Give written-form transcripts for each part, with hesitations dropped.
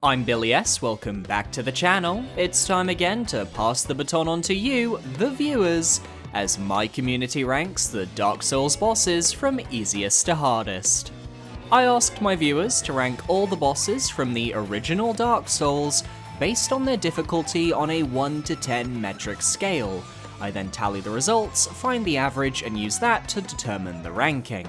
I'm Billy S, welcome back to the channel. It's time again to pass the baton on to you, the viewers, as my community ranks the Dark Souls bosses from easiest to hardest. I asked my viewers to rank all the bosses from the original Dark Souls based on their difficulty on a 1 to 10 metric scale. I then tally the results, find the average, and use that to determine the ranking.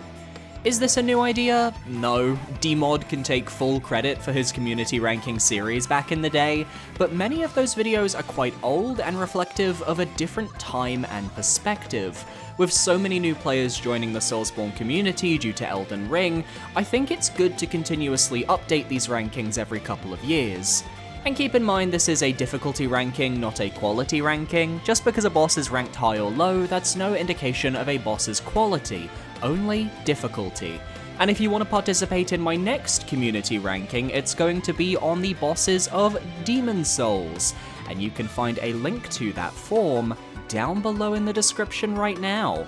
Is this a new idea? No, Dmod can take full credit for his community ranking series back in the day, but many of those videos are quite old and reflective of a different time and perspective. With so many new players joining the Soulsborne community due to Elden Ring, I think it's good to continuously update these rankings every couple of years. And keep in mind this is a difficulty ranking, not a quality ranking. Just because a boss is ranked high or low, that's no indication of a boss's quality, only difficulty. And if you want to participate in my next community ranking, it's going to be on the bosses of Demon Souls, and you can find a link to that form down below in the description right now.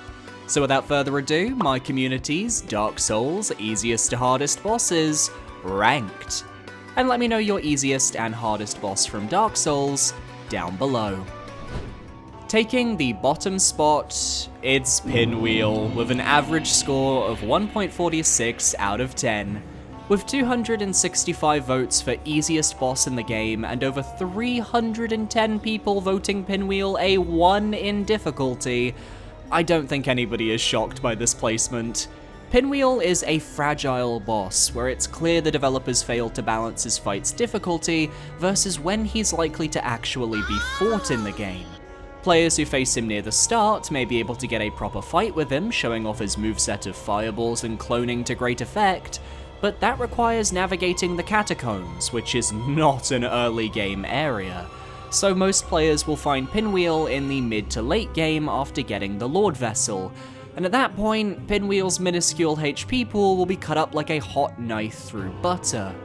So without further ado, my community's Dark Souls easiest to hardest bosses ranked. And let me know your easiest and hardest boss from Dark Souls down below. Taking the bottom spot, it's Pinwheel, with an average score of 1.46 out of 10. With 265 votes for easiest boss in the game, and over 310 people voting Pinwheel a 1 in difficulty, I don't think anybody is shocked by this placement. Pinwheel is a fragile boss, where it's clear the developers failed to balance his fight's difficulty versus when he's likely to actually be fought in the game. Players who face him near the start may be able to get a proper fight with him, showing off his moveset of fireballs and cloning to great effect, but that requires navigating the catacombs, which is not an early game area. So most players will find Pinwheel in the mid to late game after getting the Lord Vessel, and at that point, Pinwheel's minuscule HP pool will be cut up like a hot knife through butter.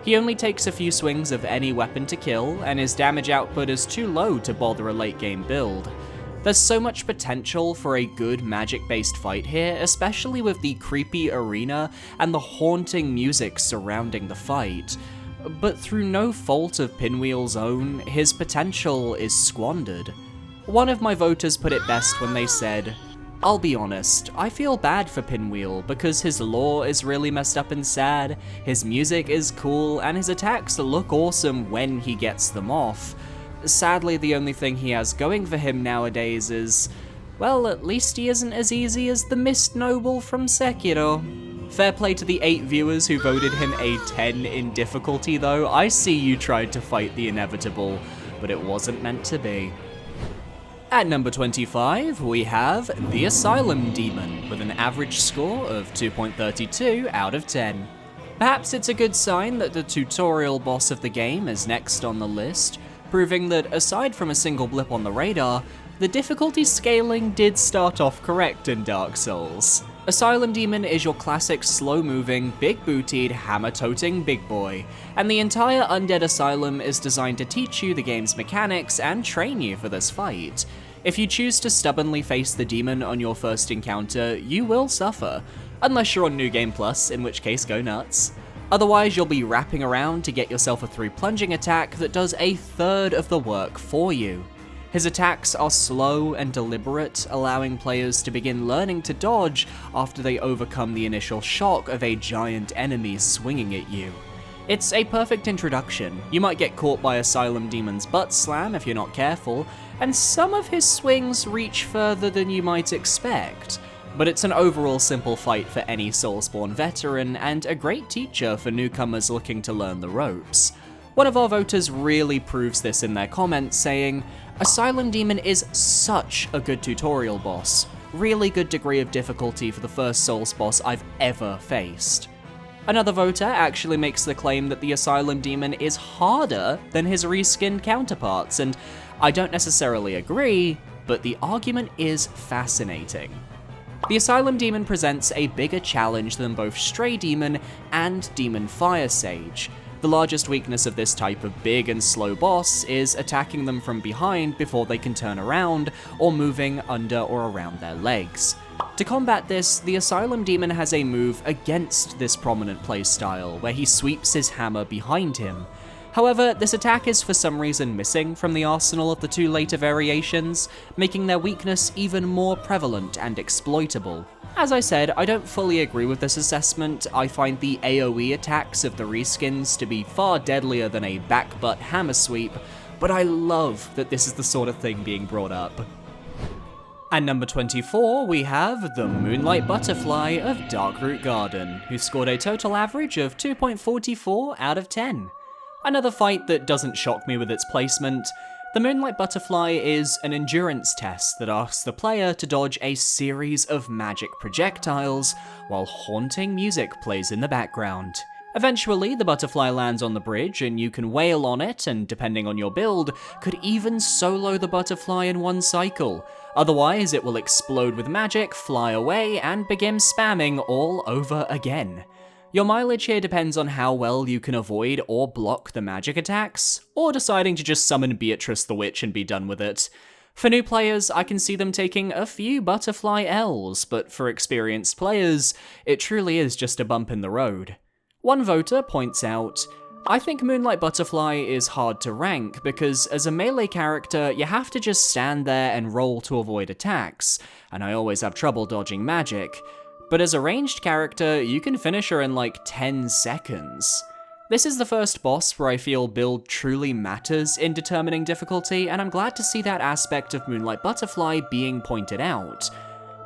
He only takes a few swings of any weapon to kill, and his damage output is too low to bother a late game build. There's so much potential for a good magic-based fight here, especially with the creepy arena and the haunting music surrounding the fight. But through no fault of Pinwheel's own, his potential is squandered. One of my voters put it best when they said, "I'll be honest, I feel bad for Pinwheel because his lore is really messed up and sad, his music is cool, and his attacks look awesome when he gets them off. Sadly, the only thing he has going for him nowadays is, well, at least he isn't as easy as the Mist Noble from Sekiro." Fair play to the 8 viewers who voted him a 10 in difficulty though. I see you tried to fight the inevitable, but it wasn't meant to be. At number 25, we have the Asylum Demon, with an average score of 2.32 out of 10. Perhaps it's a good sign that the tutorial boss of the game is next on the list, proving that aside from a single blip on the radar, the difficulty scaling did start off correct in Dark Souls. Asylum Demon is your classic slow-moving, big-bootied, hammer-toting big boy, and the entire Undead Asylum is designed to teach you the game's mechanics and train you for this fight. If you choose to stubbornly face the demon on your first encounter, you will suffer, unless you're on New Game Plus, in which case go nuts. Otherwise, you'll be wrapping around to get yourself a 3 plunging attack that does a third of the work for you. His attacks are slow and deliberate, allowing players to begin learning to dodge after they overcome the initial shock of a giant enemy swinging at you. It's a perfect introduction. You might get caught by Asylum Demon's butt slam if you're not careful, and some of his swings reach further than you might expect. But it's an overall simple fight for any Soulsborne veteran, and a great teacher for newcomers looking to learn the ropes. One of our voters really proves this in their comments, saying, "Asylum Demon is such a good tutorial boss. Really good degree of difficulty for the first Souls boss I've ever faced." Another voter actually makes the claim that the Asylum Demon is harder than his reskinned counterparts, and I don't necessarily agree, but the argument is fascinating. The Asylum Demon presents a bigger challenge than both Stray Demon and Demon Fire Sage. The largest weakness of this type of big and slow boss is attacking them from behind before they can turn around, or moving under or around their legs. To combat this, the Asylum Demon has a move against this prominent playstyle, where he sweeps his hammer behind him. However, this attack is for some reason missing from the arsenal of the two later variations, making their weakness even more prevalent and exploitable. As I said, I don't fully agree with this assessment. I find the AoE attacks of the reskins to be far deadlier than a back-butt hammer sweep, but I love that this is the sort of thing being brought up. At number 24, we have the Moonlight Butterfly of Darkroot Garden, who scored a total average of 2.44 out of 10. Another fight that doesn't shock me with its placement. The Moonlight Butterfly is an endurance test that asks the player to dodge a series of magic projectiles while haunting music plays in the background. Eventually, the butterfly lands on the bridge and you can wail on it, and depending on your build, could even solo the butterfly in one cycle. Otherwise, it will explode with magic, fly away, and begin spamming all over again. Your mileage here depends on how well you can avoid or block the magic attacks, or deciding to just summon Beatrice the Witch and be done with it. For new players, I can see them taking a few butterfly L's, but for experienced players, it truly is just a bump in the road. One voter points out, I think Moonlight Butterfly is hard to rank because as a melee character, you have to just stand there and roll to avoid attacks, and I always have trouble dodging magic. But as a ranged character, you can finish her in like 10 seconds. This is the first boss where I feel build truly matters in determining difficulty, and I'm glad to see that aspect of Moonlight Butterfly being pointed out.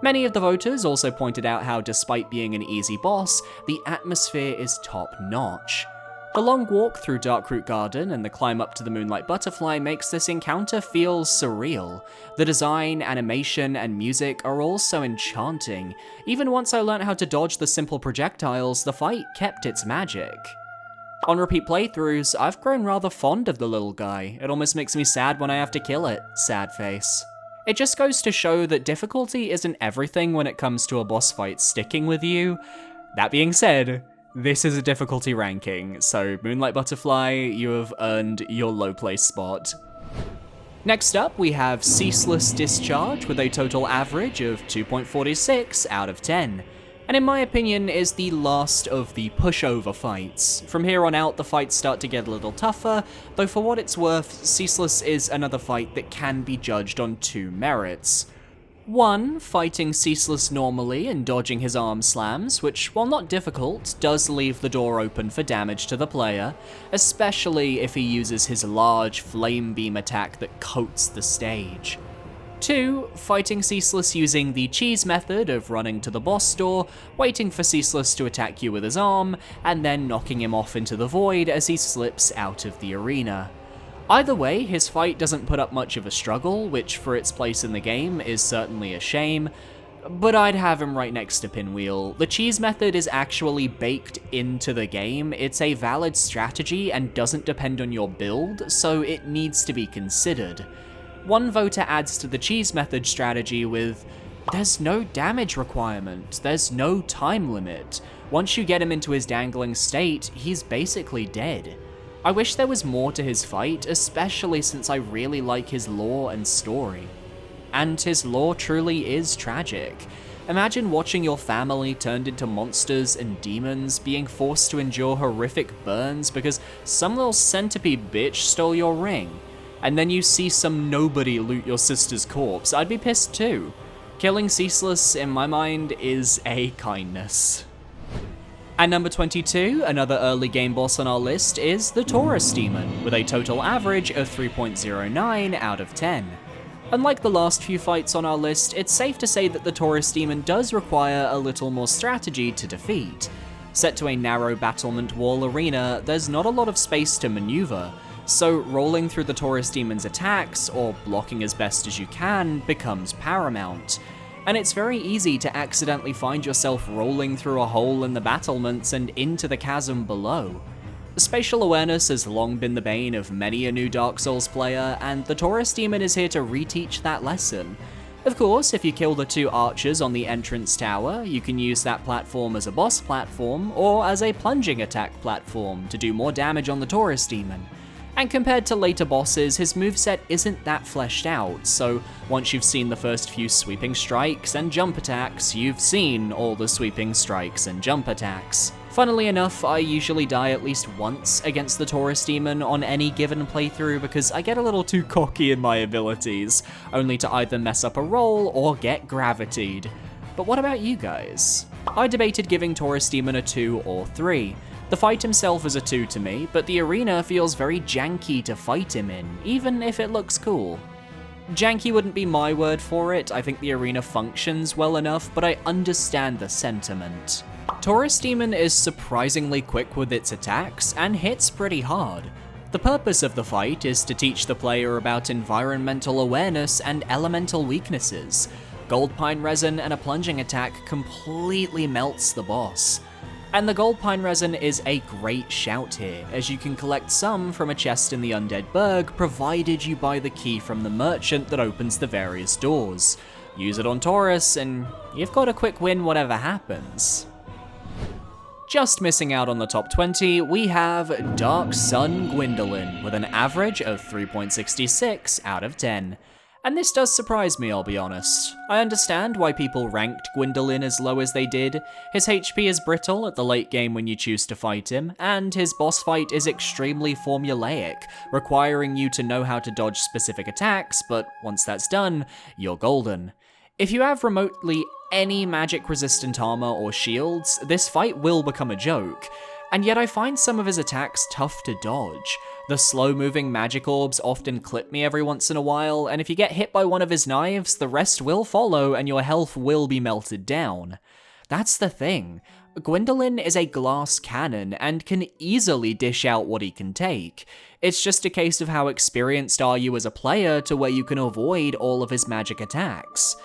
Many of the voters also pointed out how despite being an easy boss, the atmosphere is top-notch. The long walk through Darkroot Garden and the climb up to the Moonlight Butterfly makes this encounter feel surreal. The design, animation, and music are all so enchanting. Even once I learned how to dodge the simple projectiles, the fight kept its magic. On repeat playthroughs, I've grown rather fond of the little guy. It almost makes me sad when I have to kill it, sad face. It just goes to show that difficulty isn't everything when it comes to a boss fight sticking with you. That being said, this is a difficulty ranking, so Moonlight Butterfly, you have earned your low place spot. Next up, we have Ceaseless Discharge with a total average of 2.46 out of 10. And in my opinion is the last of the pushover fights. From here on out, the fights start to get a little tougher, though for what it's worth, Ceaseless is another fight that can be judged on two merits. One, fighting Ceaseless normally and dodging his arm slams, which, while not difficult, does leave the door open for damage to the player, especially if he uses his large flame beam attack that coats the stage. 2, fighting Ceaseless using the cheese method of running to the boss door, waiting for Ceaseless to attack you with his arm, and then knocking him off into the void as he slips out of the arena. Either way, his fight doesn't put up much of a struggle, which for its place in the game is certainly a shame, but I'd have him right next to Pinwheel. The cheese method is actually baked into the game, it's a valid strategy and doesn't depend on your build, so it needs to be considered. One voter adds to the cheese method strategy with, there's no damage requirement, there's no time limit. Once you get him into his dangling state, he's basically dead. I wish there was more to his fight, especially since I really like his lore and story. And his lore truly is tragic. Imagine watching your family turned into monsters and demons, being forced to endure horrific burns because some little centipede bitch stole your ring. And then you see some nobody loot your sister's corpse. I'd be pissed too. Killing Ceaseless, in my mind, is a kindness. At number 22, another early game boss on our list is the Taurus Demon, with a total average of 3.09 out of 10. Unlike the last few fights on our list, it's safe to say that the Taurus Demon does require a little more strategy to defeat. Set to a narrow battlement wall arena, there's not a lot of space to maneuver, so rolling through the Taurus Demon's attacks, or blocking as best as you can, becomes paramount. And it's very easy to accidentally find yourself rolling through a hole in the battlements and into the chasm below. Spatial awareness has long been the bane of many a new Dark Souls player, and the Taurus Demon is here to reteach that lesson. Of course, if you kill the two archers on the entrance tower, you can use that platform as a boss platform, or as a plunging attack platform to do more damage on the Taurus Demon. And compared to later bosses, his moveset isn't that fleshed out, so once you've seen the first few sweeping strikes and jump attacks, you've seen all the sweeping strikes and jump attacks. Funnily enough, I usually die at least once against the Taurus Demon on any given playthrough because I get a little too cocky in my abilities, only to either mess up a roll or get gravitied. But what about you guys? I debated giving Taurus Demon a 2 or 3. The fight himself is a 2 to me, but the arena feels very janky to fight him in, even if it looks cool. Janky wouldn't be my word for it, I think the arena functions well enough, but I understand the sentiment. Taurus Demon is surprisingly quick with its attacks, and hits pretty hard. The purpose of the fight is to teach the player about environmental awareness and elemental weaknesses. Gold Pine Resin and a plunging attack completely melts the boss. And the Gold Pine Resin is a great shout here, as you can collect some from a chest in the Undead Burg, provided you buy the key from the merchant that opens the various doors. Use it on Taurus, and you've got a quick win whatever happens. Just missing out on the top 20, we have Dark Sun Gwendolyn, with an average of 3.66 out of 10. And this does surprise me, I'll be honest. I understand why people ranked Gwendolyn as low as they did. His HP is brittle at the late game when you choose to fight him, and his boss fight is extremely formulaic, requiring you to know how to dodge specific attacks, but once that's done, you're golden. If you have remotely any magic-resistant armor or shields, this fight will become a joke. And yet I find some of his attacks tough to dodge. The slow-moving magic orbs often clip me every once in a while, and if you get hit by one of his knives, the rest will follow and your health will be melted down. That's the thing. Gwendolyn is a glass cannon and can easily dish out what he can take. It's just a case of how experienced are you as a player to where you can avoid all of his magic attacks.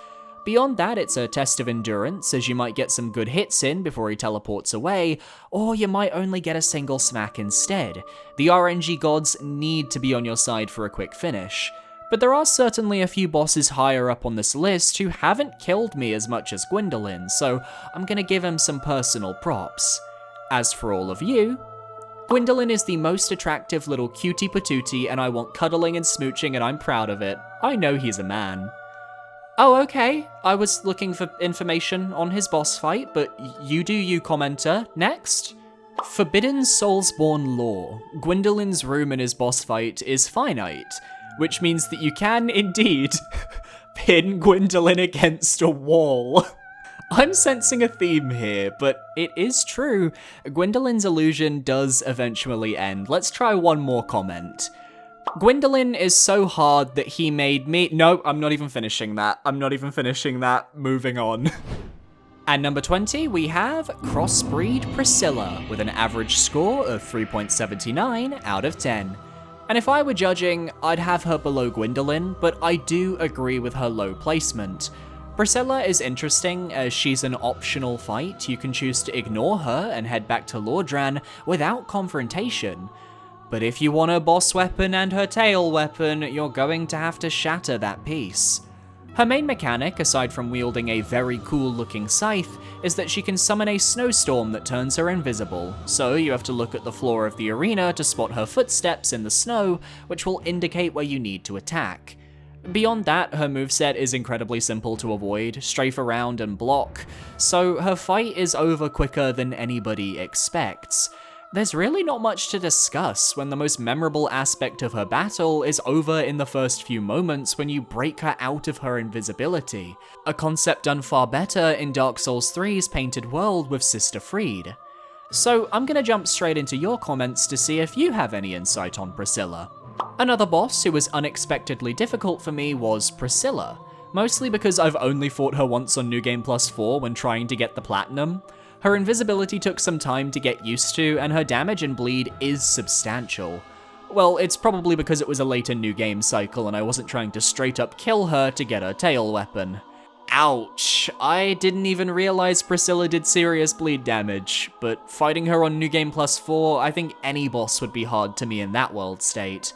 Beyond that, it's a test of endurance, as you might get some good hits in before he teleports away, or you might only get a single smack instead. The RNG gods need to be on your side for a quick finish. But there are certainly a few bosses higher up on this list who haven't killed me as much as Gwendolyn, so I'm gonna give him some personal props. As for all of you, Gwendolyn is the most attractive little cutie patootie, and I want cuddling and smooching, and I'm proud of it. I know he's a man. Oh, okay. I was looking for information on his boss fight, but you do you, commenter. Next. Forbidden Soulsborne lore. Gwendolyn's room in his boss fight is finite, which means that you can, indeed, pin Gwendolyn against a wall. I'm sensing a theme here, but it is true. Gwendolyn's illusion does eventually end. Let's try one more comment. Gwendolyn is so hard that he made me— No, I'm not even finishing that. Moving on. At number 20, we have Crossbreed Priscilla, with an average score of 3.79 out of 10. And if I were judging, I'd have her below Gwendolyn, but I do agree with her low placement. Priscilla is interesting, as she's an optional fight. You can choose to ignore her and head back to Lordran without confrontation. But if you want her boss weapon and her tail weapon, you're going to have to shatter that piece. Her main mechanic, aside from wielding a very cool looking scythe, is that she can summon a snowstorm that turns her invisible, so you have to look at the floor of the arena to spot her footsteps in the snow, which will indicate where you need to attack. Beyond that, her moveset is incredibly simple to avoid, strafe around and block, so her fight is over quicker than anybody expects. There's really not much to discuss when the most memorable aspect of her battle is over in the first few moments when you break her out of her invisibility, a concept done far better in Dark Souls 3's Painted World with Sister Fried. So I'm gonna jump straight into your comments to see if you have any insight on Priscilla. Another boss who was unexpectedly difficult for me was Priscilla, mostly because I've only fought her once on New Game Plus 4 when trying to get the platinum. Her invisibility took some time to get used to, and her damage and bleed is substantial. Well, it's probably because it was a later New Game cycle and I wasn't trying to straight up kill her to get her tail weapon. Ouch, I didn't even realize Priscilla did serious bleed damage, but fighting her on New Game Plus 4, I think any boss would be hard to me in that world state.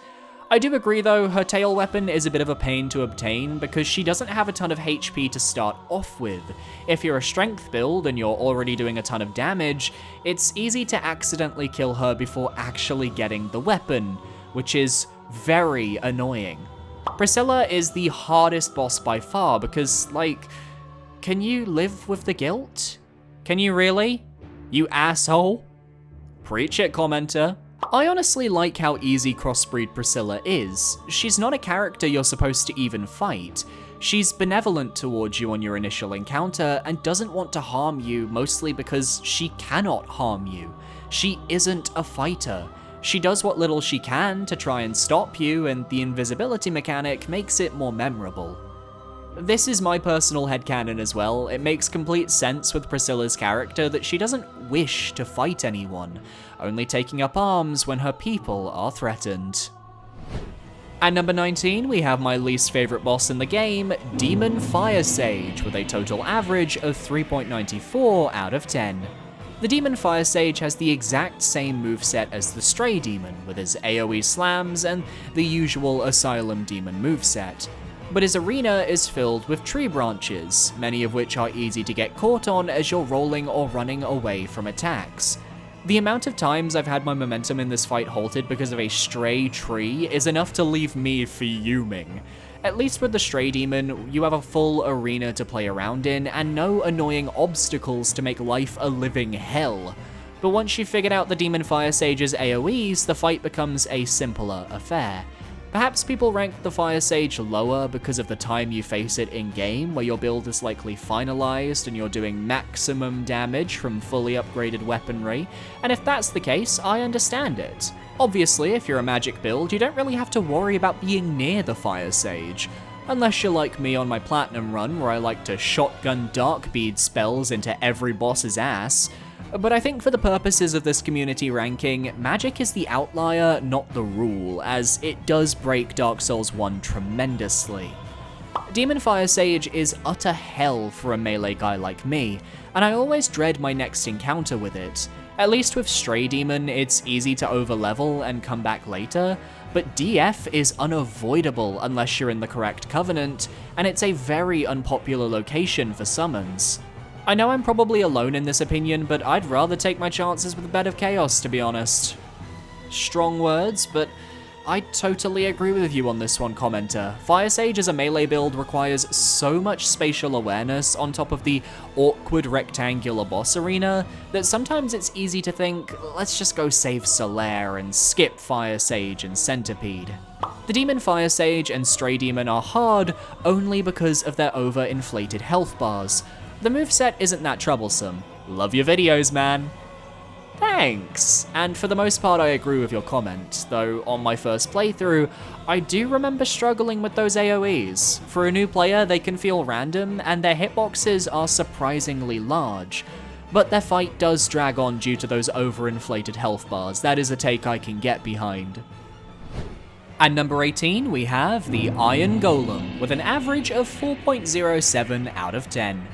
I do agree though, her tail weapon is a bit of a pain to obtain because she doesn't have a ton of HP to start off with. If you're a strength build and you're already doing a ton of damage, it's easy to accidentally kill her before actually getting the weapon, which is very annoying. Priscilla is the hardest boss by far because, like, can you live with the guilt? Can you really? You asshole. Preach it, commenter. I honestly like how easy crossbreed Priscilla is. She's not a character you're supposed to even fight. She's benevolent towards you on your initial encounter and doesn't want to harm you, mostly because she cannot harm you. She isn't a fighter. She does what little she can to try and stop you, and the invisibility mechanic makes it more memorable. This is my personal headcanon as well. It makes complete sense with Priscilla's character that she doesn't wish to fight anyone, only taking up arms when her people are threatened. At number 19, we have my least favorite boss in the game, Demon Fire Sage, with a total average of 3.94 out of 10. The Demon Fire Sage has the exact same moveset as the Stray Demon, with his AoE slams and the usual Asylum Demon moveset. But his arena is filled with tree branches, many of which are easy to get caught on as you're rolling or running away from attacks. The amount of times I've had my momentum in this fight halted because of a stray tree is enough to leave me fuming. At least with the Stray Demon, you have a full arena to play around in and no annoying obstacles to make life a living hell. But once you've figured out the Demon Fire Sage's AoEs, the fight becomes a simpler affair. Perhaps people rank the Fire Sage lower because of the time you face it in-game, where your build is likely finalized and you're doing maximum damage from fully upgraded weaponry, and if that's the case, I understand it. Obviously, if you're a magic build, you don't really have to worry about being near the Fire Sage, unless you're like me on my Platinum run, where I like to shotgun Dark Bead spells into every boss's ass. But I think for the purposes of this community ranking, magic is the outlier, not the rule, as it does break Dark Souls 1 tremendously. Demon Fire Sage is utter hell for a melee guy like me, and I always dread my next encounter with it. At least with Stray Demon, it's easy to overlevel and come back later, but DF is unavoidable unless you're in the correct covenant, and it's a very unpopular location for summons. I know I'm probably alone in this opinion, but I'd rather take my chances with a bed of chaos, to be honest. Strong words, but I totally agree with you on this one, commenter. Fire Sage as a melee build requires so much spatial awareness on top of the awkward rectangular boss arena that sometimes it's easy to think, let's just go save Solaire and skip Fire Sage and Centipede. The Demon Fire Sage and Stray Demon are hard only because of their overinflated health bars. The moveset isn't that troublesome. Love your videos, man. Thanks. And for the most part I agree with your comment, though on my first playthrough, I do remember struggling with those AoEs. For a new player, they can feel random, and their hitboxes are surprisingly large. But their fight does drag on due to those overinflated health bars. That is a take I can get behind. At number 18, we have the Iron Golem, with an average of 4.07 out of 10.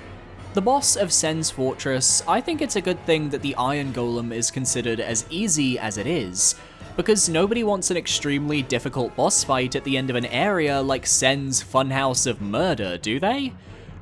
The boss of Sen's Fortress, I think it's a good thing that the Iron Golem is considered as easy as it is, because nobody wants an extremely difficult boss fight at the end of an area like Sen's Funhouse of Murder, do they?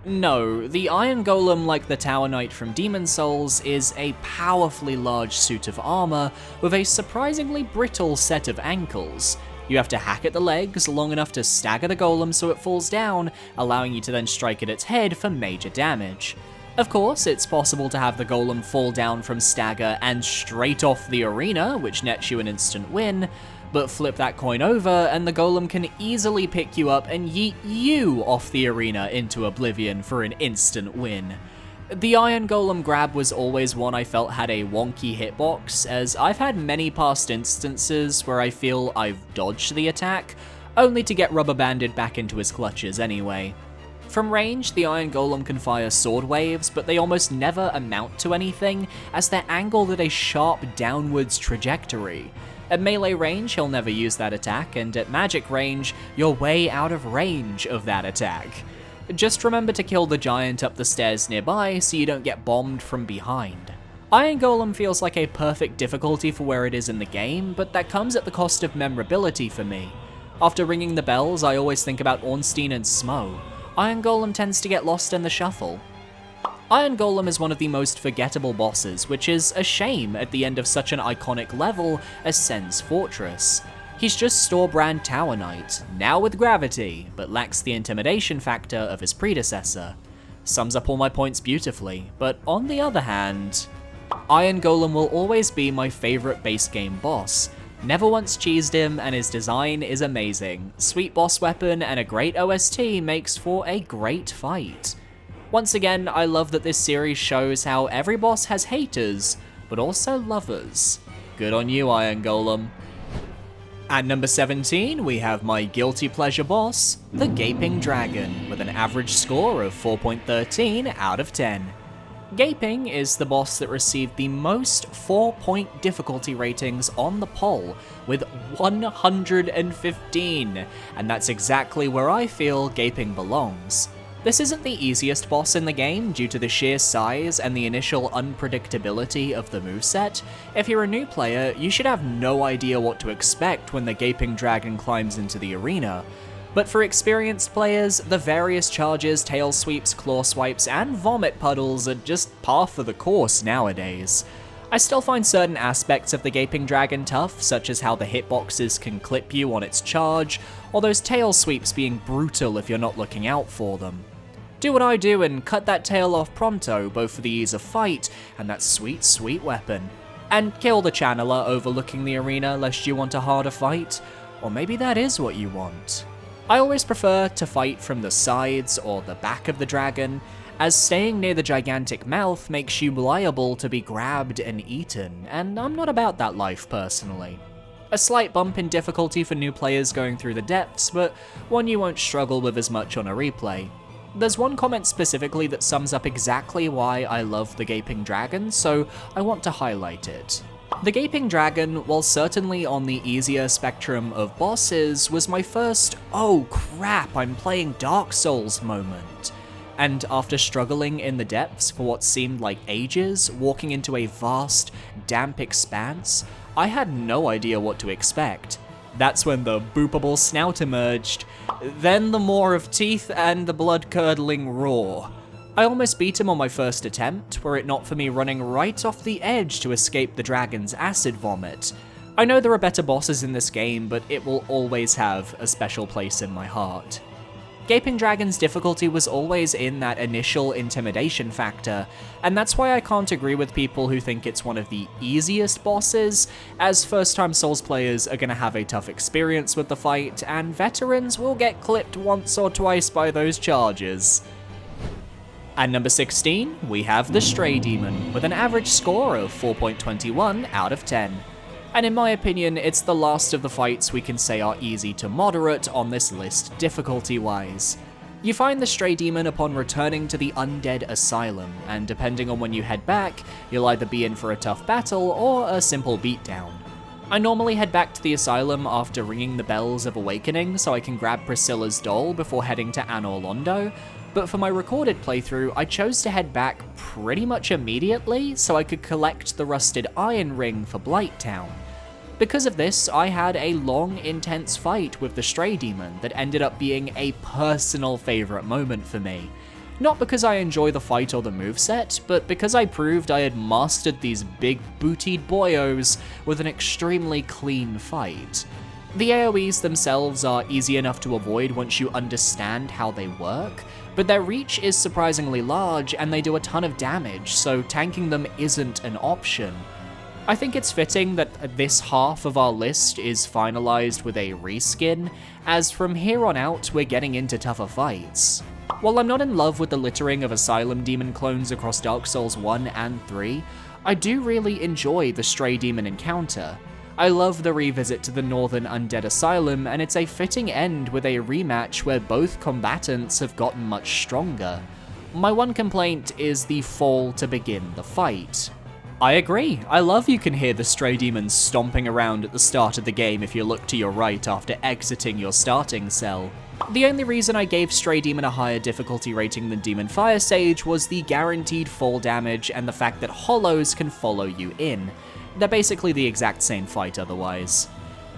No, the Iron Golem, like the Tower Knight from Demon Souls, is a powerfully large suit of armor with a surprisingly brittle set of ankles. You have to hack at the legs long enough to stagger the golem so it falls down, allowing you to then strike at its head for major damage. Of course, it's possible to have the golem fall down from stagger and straight off the arena, which nets you an instant win, but flip that coin over and the golem can easily pick you up and yeet you off the arena into oblivion for an instant win. The Iron Golem grab was always one I felt had a wonky hitbox, as I've had many past instances where I feel I've dodged the attack, only to get rubber banded back into his clutches anyway. From range, the Iron Golem can fire sword waves, but they almost never amount to anything, as they're angled at a sharp downwards trajectory. At melee range, he'll never use that attack, and at magic range, you're way out of range of that attack. Just remember to kill the giant up the stairs nearby so you don't get bombed from behind. Iron Golem feels like a perfect difficulty for where it is in the game, but that comes at the cost of memorability for me. After ringing the bells, I always think about Ornstein and Smo. Iron Golem tends to get lost in the shuffle. Iron Golem is one of the most forgettable bosses, which is a shame at the end of such an iconic level as Sen's Fortress. He's just store-brand Tower Knight, now with gravity, but lacks the intimidation factor of his predecessor. Sums up all my points beautifully, but on the other hand... Iron Golem will always be my favourite base game boss. Never once cheesed him, and his design is amazing. Sweet boss weapon and a great OST makes for a great fight. Once again, I love that this series shows how every boss has haters, but also lovers. Good on you, Iron Golem. At number 17, we have my guilty pleasure boss, the Gaping Dragon, with an average score of 4.13 out of 10. Gaping is the boss that received the most 4-point difficulty ratings on the poll, with 115, and that's exactly where I feel Gaping belongs. This isn't the easiest boss in the game due to the sheer size and the initial unpredictability of the moveset. If you're a new player, you should have no idea what to expect when the Gaping Dragon climbs into the arena. But for experienced players, the various charges, tail sweeps, claw swipes, and vomit puddles are just par for the course nowadays. I still find certain aspects of the Gaping Dragon tough, such as how the hitboxes can clip you on its charge, or those tail sweeps being brutal if you're not looking out for them. Do what I do and cut that tail off pronto, both for the ease of fight and that sweet, sweet weapon. And kill the channeler overlooking the arena lest you want a harder fight, or maybe that is what you want. I always prefer to fight from the sides or the back of the dragon, as staying near the gigantic mouth makes you liable to be grabbed and eaten, and I'm not about that life personally. A slight bump in difficulty for new players going through the depths, but one you won't struggle with as much on a replay. There's one comment specifically that sums up exactly why I love the Gaping Dragon, so I want to highlight it. The Gaping Dragon, while certainly on the easier spectrum of bosses, was my first, oh crap, I'm playing Dark Souls moment. And after struggling in the depths for what seemed like ages, walking into a vast, damp expanse, I had no idea what to expect. That's when the boopable snout emerged, then the maw of teeth and the blood-curdling roar. I almost beat him on my first attempt, were it not for me running right off the edge to escape the dragon's acid vomit. I know there are better bosses in this game, but it will always have a special place in my heart. Gaping Dragon's difficulty was always in that initial intimidation factor, and that's why I can't agree with people who think it's one of the easiest bosses, as first-time Souls players are going to have a tough experience with the fight, and veterans will get clipped once or twice by those charges. At number 16, we have the Stray Demon, with an average score of 4.21 out of 10. And in my opinion, it's the last of the fights we can say are easy to moderate on this list difficulty-wise. You find the Stray Demon upon returning to the Undead Asylum, and depending on when you head back, you'll either be in for a tough battle or a simple beatdown. I normally head back to the asylum after ringing the bells of awakening so I can grab Priscilla's doll before heading to Anor Londo, but for my recorded playthrough, I chose to head back pretty much immediately so I could collect the rusted iron ring for Blighttown. Because of this, I had a long, intense fight with the Stray Demon that ended up being a personal favourite moment for me. Not because I enjoy the fight or the moveset, but because I proved I had mastered these big bootied boyos with an extremely clean fight. The AoEs themselves are easy enough to avoid once you understand how they work, but their reach is surprisingly large and they do a ton of damage, so tanking them isn't an option. I think it's fitting that this half of our list is finalized with a reskin, as from here on out we're getting into tougher fights. While I'm not in love with the littering of Asylum Demon clones across Dark Souls 1 and 3, I do really enjoy the Stray Demon encounter. I love the revisit to the Northern Undead Asylum, and it's a fitting end with a rematch where both combatants have gotten much stronger. My one complaint is the fall to begin the fight. I agree, I love you can hear the Stray Demon stomping around at the start of the game if you look to your right after exiting your starting cell. The only reason I gave Stray Demon a higher difficulty rating than Demon Fire Sage was the guaranteed fall damage and the fact that hollows can follow you in. They're basically the exact same fight otherwise.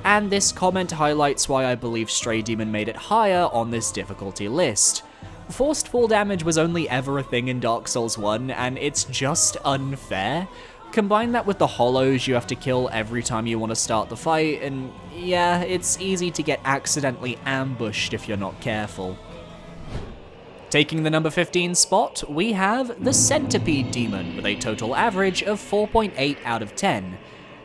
And this comment highlights why I believe Stray Demon made it higher on this difficulty list. Forced fall damage was only ever a thing in Dark Souls 1, and it's just unfair. Combine that with the hollows you have to kill every time you want to start the fight, and yeah, it's easy to get accidentally ambushed if you're not careful. Taking the number 15 spot, we have the Centipede Demon with a total average of 4.8 out of 10.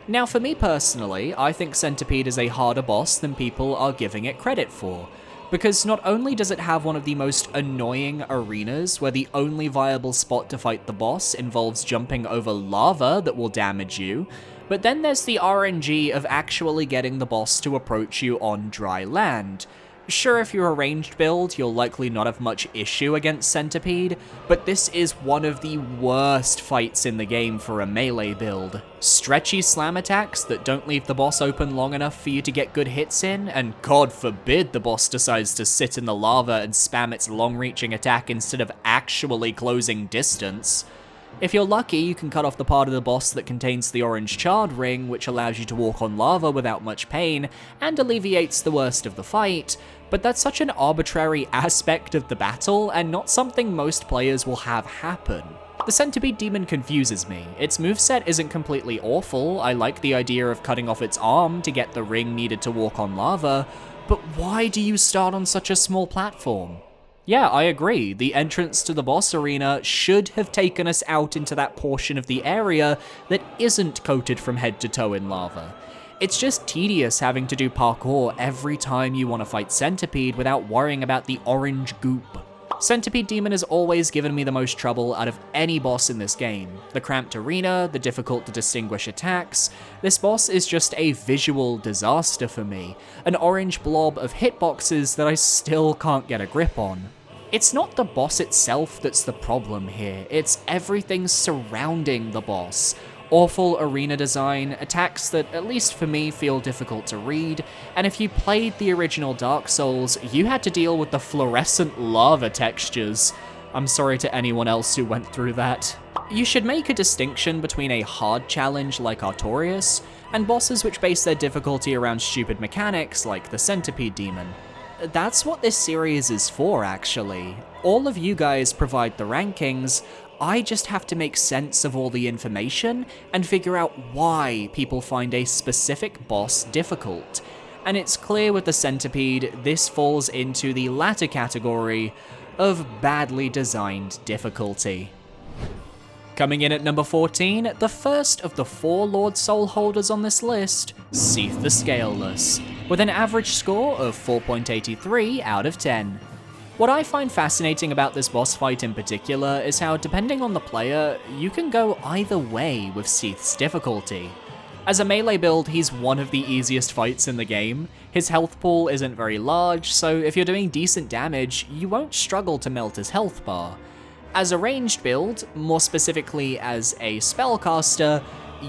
Now for me personally, I think Centipede is a harder boss than people are giving it credit for, because not only does it have one of the most annoying arenas where the only viable spot to fight the boss involves jumping over lava that will damage you, but then there's the RNG of actually getting the boss to approach you on dry land. Sure, if you're a ranged build, you'll likely not have much issue against Centipede, but this is one of the worst fights in the game for a melee build. Stretchy slam attacks that don't leave the boss open long enough for you to get good hits in, and God forbid the boss decides to sit in the lava and spam its long-reaching attack instead of actually closing distance. If you're lucky, you can cut off the part of the boss that contains the orange charred ring, which allows you to walk on lava without much pain, and alleviates the worst of the fight, but that's such an arbitrary aspect of the battle, and not something most players will have happen. The Centipede Demon confuses me. Its moveset isn't completely awful, I like the idea of cutting off its arm to get the ring needed to walk on lava, but why do you start on such a small platform? Yeah, I agree, the entrance to the boss arena should have taken us out into that portion of the area that isn't coated from head to toe in lava. It's just tedious having to do parkour every time you want to fight Centipede without worrying about the orange goop. Centipede Demon has always given me the most trouble out of any boss in this game. The cramped arena, the difficult to distinguish attacks, this boss is just a visual disaster for me, an orange blob of hitboxes that I still can't get a grip on. It's not the boss itself that's the problem here, it's everything surrounding the boss. Awful arena design, attacks that, at least for me, feel difficult to read, and if you played the original Dark Souls, you had to deal with the fluorescent lava textures. I'm sorry to anyone else who went through that. You should make a distinction between a hard challenge like Artorias, and bosses which base their difficulty around stupid mechanics like the Centipede Demon. That's what this series is for, actually. All of you guys provide the rankings, I just have to make sense of all the information and figure out why people find a specific boss difficult. And it's clear with the Centipede, this falls into the latter category of badly designed difficulty. Coming in at number 14, the first of the 4 Lord Soul holders on this list, Seath the Scaleless, with an average score of 4.83 out of 10. What I find fascinating about this boss fight in particular is how, depending on the player, you can go either way with Seath's difficulty. As a melee build, he's one of the easiest fights in the game. His health pool isn't very large, so if you're doing decent damage, you won't struggle to melt his health bar. As a ranged build, more specifically as a spellcaster,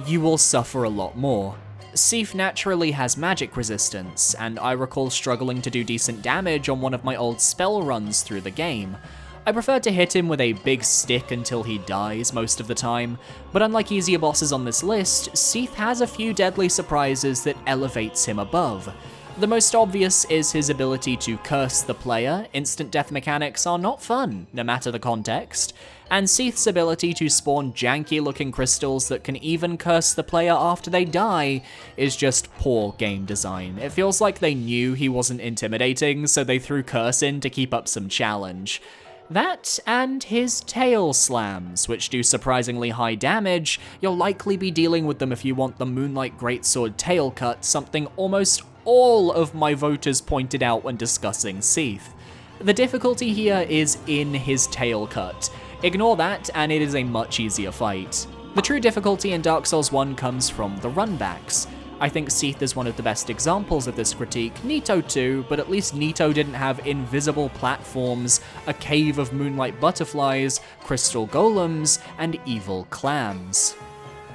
you will suffer a lot more. Seath naturally has magic resistance, and I recall struggling to do decent damage on one of my old spell runs through the game. I prefer to hit him with a big stick until he dies most of the time, but unlike easier bosses on this list, Seath has a few deadly surprises that elevates him above. The most obvious is his ability to curse the player. Instant death mechanics are not fun, no matter the context, and Seath's ability to spawn janky-looking crystals that can even curse the player after they die is just poor game design. It feels like they knew he wasn't intimidating, so they threw curse in to keep up some challenge. That, and his tail slams, which do surprisingly high damage. You'll likely be dealing with them if you want the Moonlight Greatsword tail cut, something almost all of my voters pointed out when discussing Seath. The difficulty here is in his tail cut. Ignore that, and it is a much easier fight. The true difficulty in Dark Souls 1 comes from the runbacks. I think Seath is one of the best examples of this critique, Nito too, but at least Nito didn't have invisible platforms, a cave of moonlight butterflies, crystal golems, and evil clams.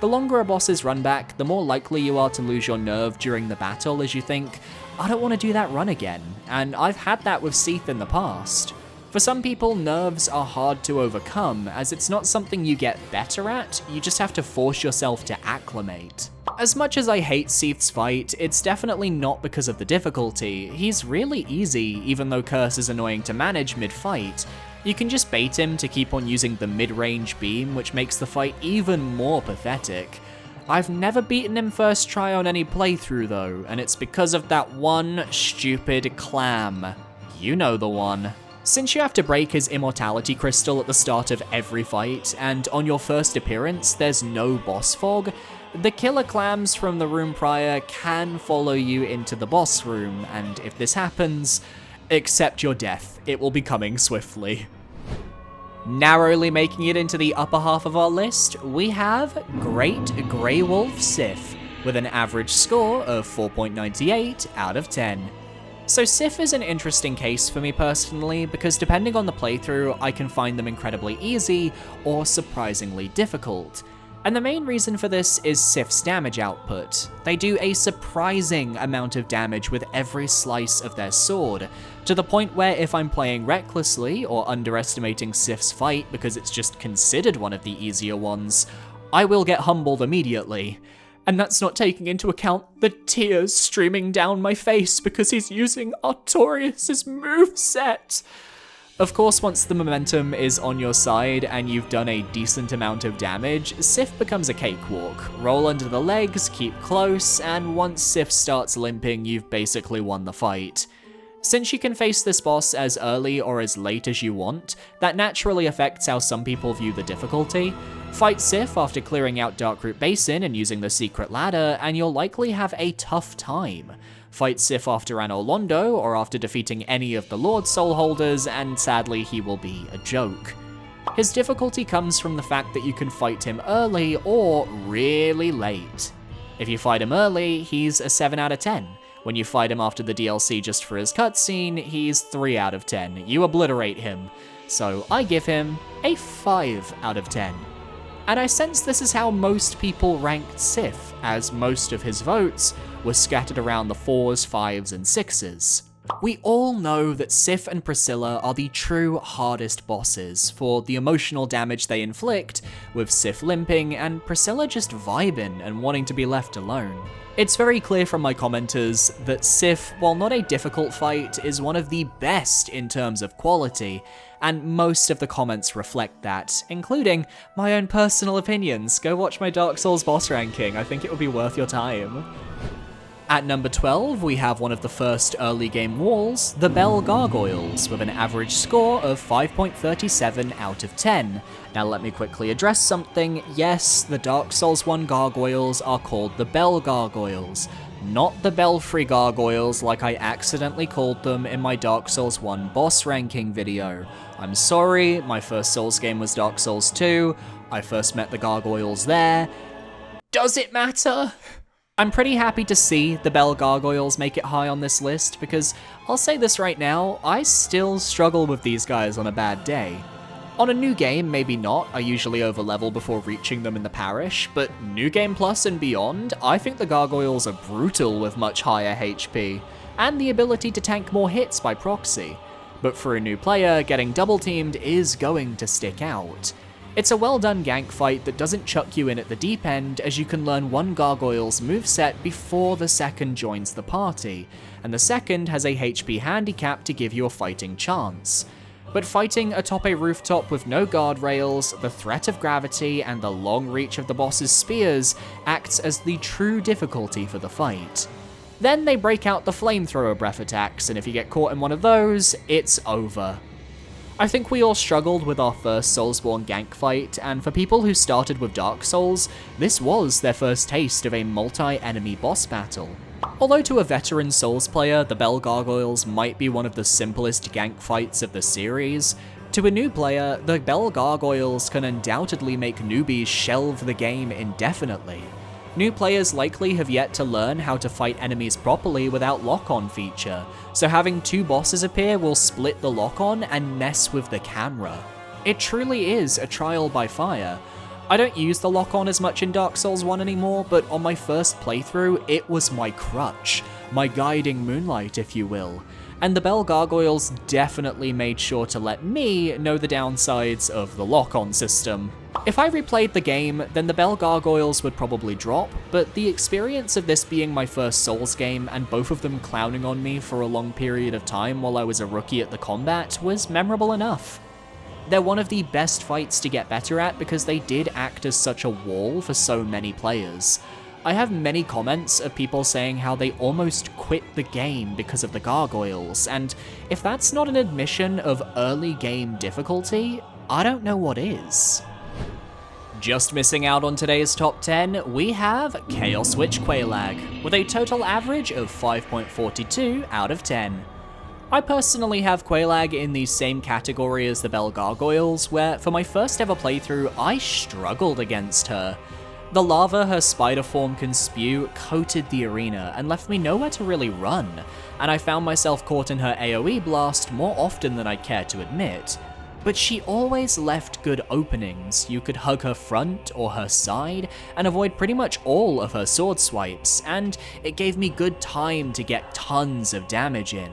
The longer a boss's run back, the more likely you are to lose your nerve during the battle as you think, I don't want to do that run again, and I've had that with Seath in the past. For some people, nerves are hard to overcome, as it's not something you get better at, you just have to force yourself to acclimate. As much as I hate Seath's fight, it's definitely not because of the difficulty. He's really easy, even though Curse is annoying to manage mid-fight. You can just bait him to keep on using the mid-range beam, which makes the fight even more pathetic. I've never beaten him first try on any playthrough though, and it's because of that one stupid clam. You know the one. Since you have to break his immortality crystal at the start of every fight, and on your first appearance there's no boss fog, the killer clams from the room prior can follow you into the boss room, and if this happens, accept your death, it will be coming swiftly. Narrowly making it into the upper half of our list, we have Great Grey Wolf Sif, with an average score of 4.98 out of 10. So Sif is an interesting case for me personally, because depending on the playthrough, I can find them incredibly easy or surprisingly difficult. And the main reason for this is Sif's damage output. They do a surprising amount of damage with every slice of their sword, to the point where if I'm playing recklessly or underestimating Sif's fight because it's just considered one of the easier ones, I will get humbled immediately. And that's not taking into account the tears streaming down my face because he's using Artorias' moveset. Of course, once the momentum is on your side and you've done a decent amount of damage, Sif becomes a cakewalk. Roll under the legs, keep close, and once Sif starts limping, you've basically won the fight. Since you can face this boss as early or as late as you want, that naturally affects how some people view the difficulty. Fight Sif after clearing out Darkroot Basin and using the secret ladder, and you'll likely have a tough time. Fight Sif after Anor Londo, or after defeating any of the Lord Soul Holders, and sadly he will be a joke. His difficulty comes from the fact that you can fight him early or really late. If you fight him early, he's a 7 out of 10. When you fight him after the DLC just for his cutscene, he's 3 out of 10. You obliterate him. So I give him a 5 out of 10. And I sense this is how most people ranked Sif, as most of his votes were scattered around the 4s, 5s, and 6s. We all know that Sif and Priscilla are the true hardest bosses for the emotional damage they inflict, with Sif limping and Priscilla just vibing and wanting to be left alone. It's very clear from my commenters that Sif, while not a difficult fight, is one of the best in terms of quality, and most of the comments reflect that, including my own personal opinions. Go watch my Dark Souls boss ranking, I think it would be worth your time. At number 12, we have one of the first early game walls, the Bell Gargoyles, with an average score of 5.37 out of 10. Now let me quickly address something. Yes, the Dark Souls 1 gargoyles are called the Bell Gargoyles, not the Belfry Gargoyles like I accidentally called them in my Dark Souls 1 boss ranking video. I'm sorry, my first Souls game was Dark Souls 2, I first met the gargoyles there. Does it matter? I'm pretty happy to see the Bell Gargoyles make it high on this list, because I'll say this right now, I still struggle with these guys on a bad day. On a new game, maybe not, I usually overlevel before reaching them in the parish, but New Game Plus and beyond, I think the Gargoyles are brutal with much higher HP, and the ability to tank more hits by proxy. But for a new player, getting double teamed is going to stick out. It's a well done gank fight that doesn't chuck you in at the deep end, as you can learn one Gargoyle's moveset before the second joins the party, and the second has a HP handicap to give you a fighting chance. But fighting atop a rooftop with no guardrails, the threat of gravity, and the long reach of the boss's spears acts as the true difficulty for the fight. Then they break out the flamethrower breath attacks, and if you get caught in one of those, it's over. I think we all struggled with our first Soulsborne gank fight, and for people who started with Dark Souls, this was their first taste of a multi-enemy boss battle. Although to a veteran Souls player, the Bell Gargoyles might be one of the simplest gank fights of the series, to a new player, the Bell Gargoyles can undoubtedly make newbies shelve the game indefinitely. New players likely have yet to learn how to fight enemies properly without lock-on feature, so having two bosses appear will split the lock-on and mess with the camera. It truly is a trial by fire. I don't use the lock-on as much in Dark Souls 1 anymore, but on my first playthrough, it was my crutch, my guiding moonlight, if you will. And the Bell Gargoyles definitely made sure to let me know the downsides of the lock-on system. If I replayed the game, then the Bell Gargoyles would probably drop, but the experience of this being my first Souls game and both of them clowning on me for a long period of time while I was a rookie at the combat was memorable enough. They're one of the best fights to get better at because they did act as such a wall for so many players. I have many comments of people saying how they almost quit the game because of the gargoyles, and if that's not an admission of early game difficulty, I don't know what is. Just missing out on today's top 10, we have Chaos Witch Quelaag, with a total average of 5.42 out of 10. I personally have Quelaag in the same category as the Bell Gargoyles, where for my first ever playthrough, I struggled against her. The lava her spider form can spew coated the arena and left me nowhere to really run, and I found myself caught in her AoE blast more often than I'd care to admit. But she always left good openings. You could hug her front or her side and avoid pretty much all of her sword swipes, and it gave me good time to get tons of damage in.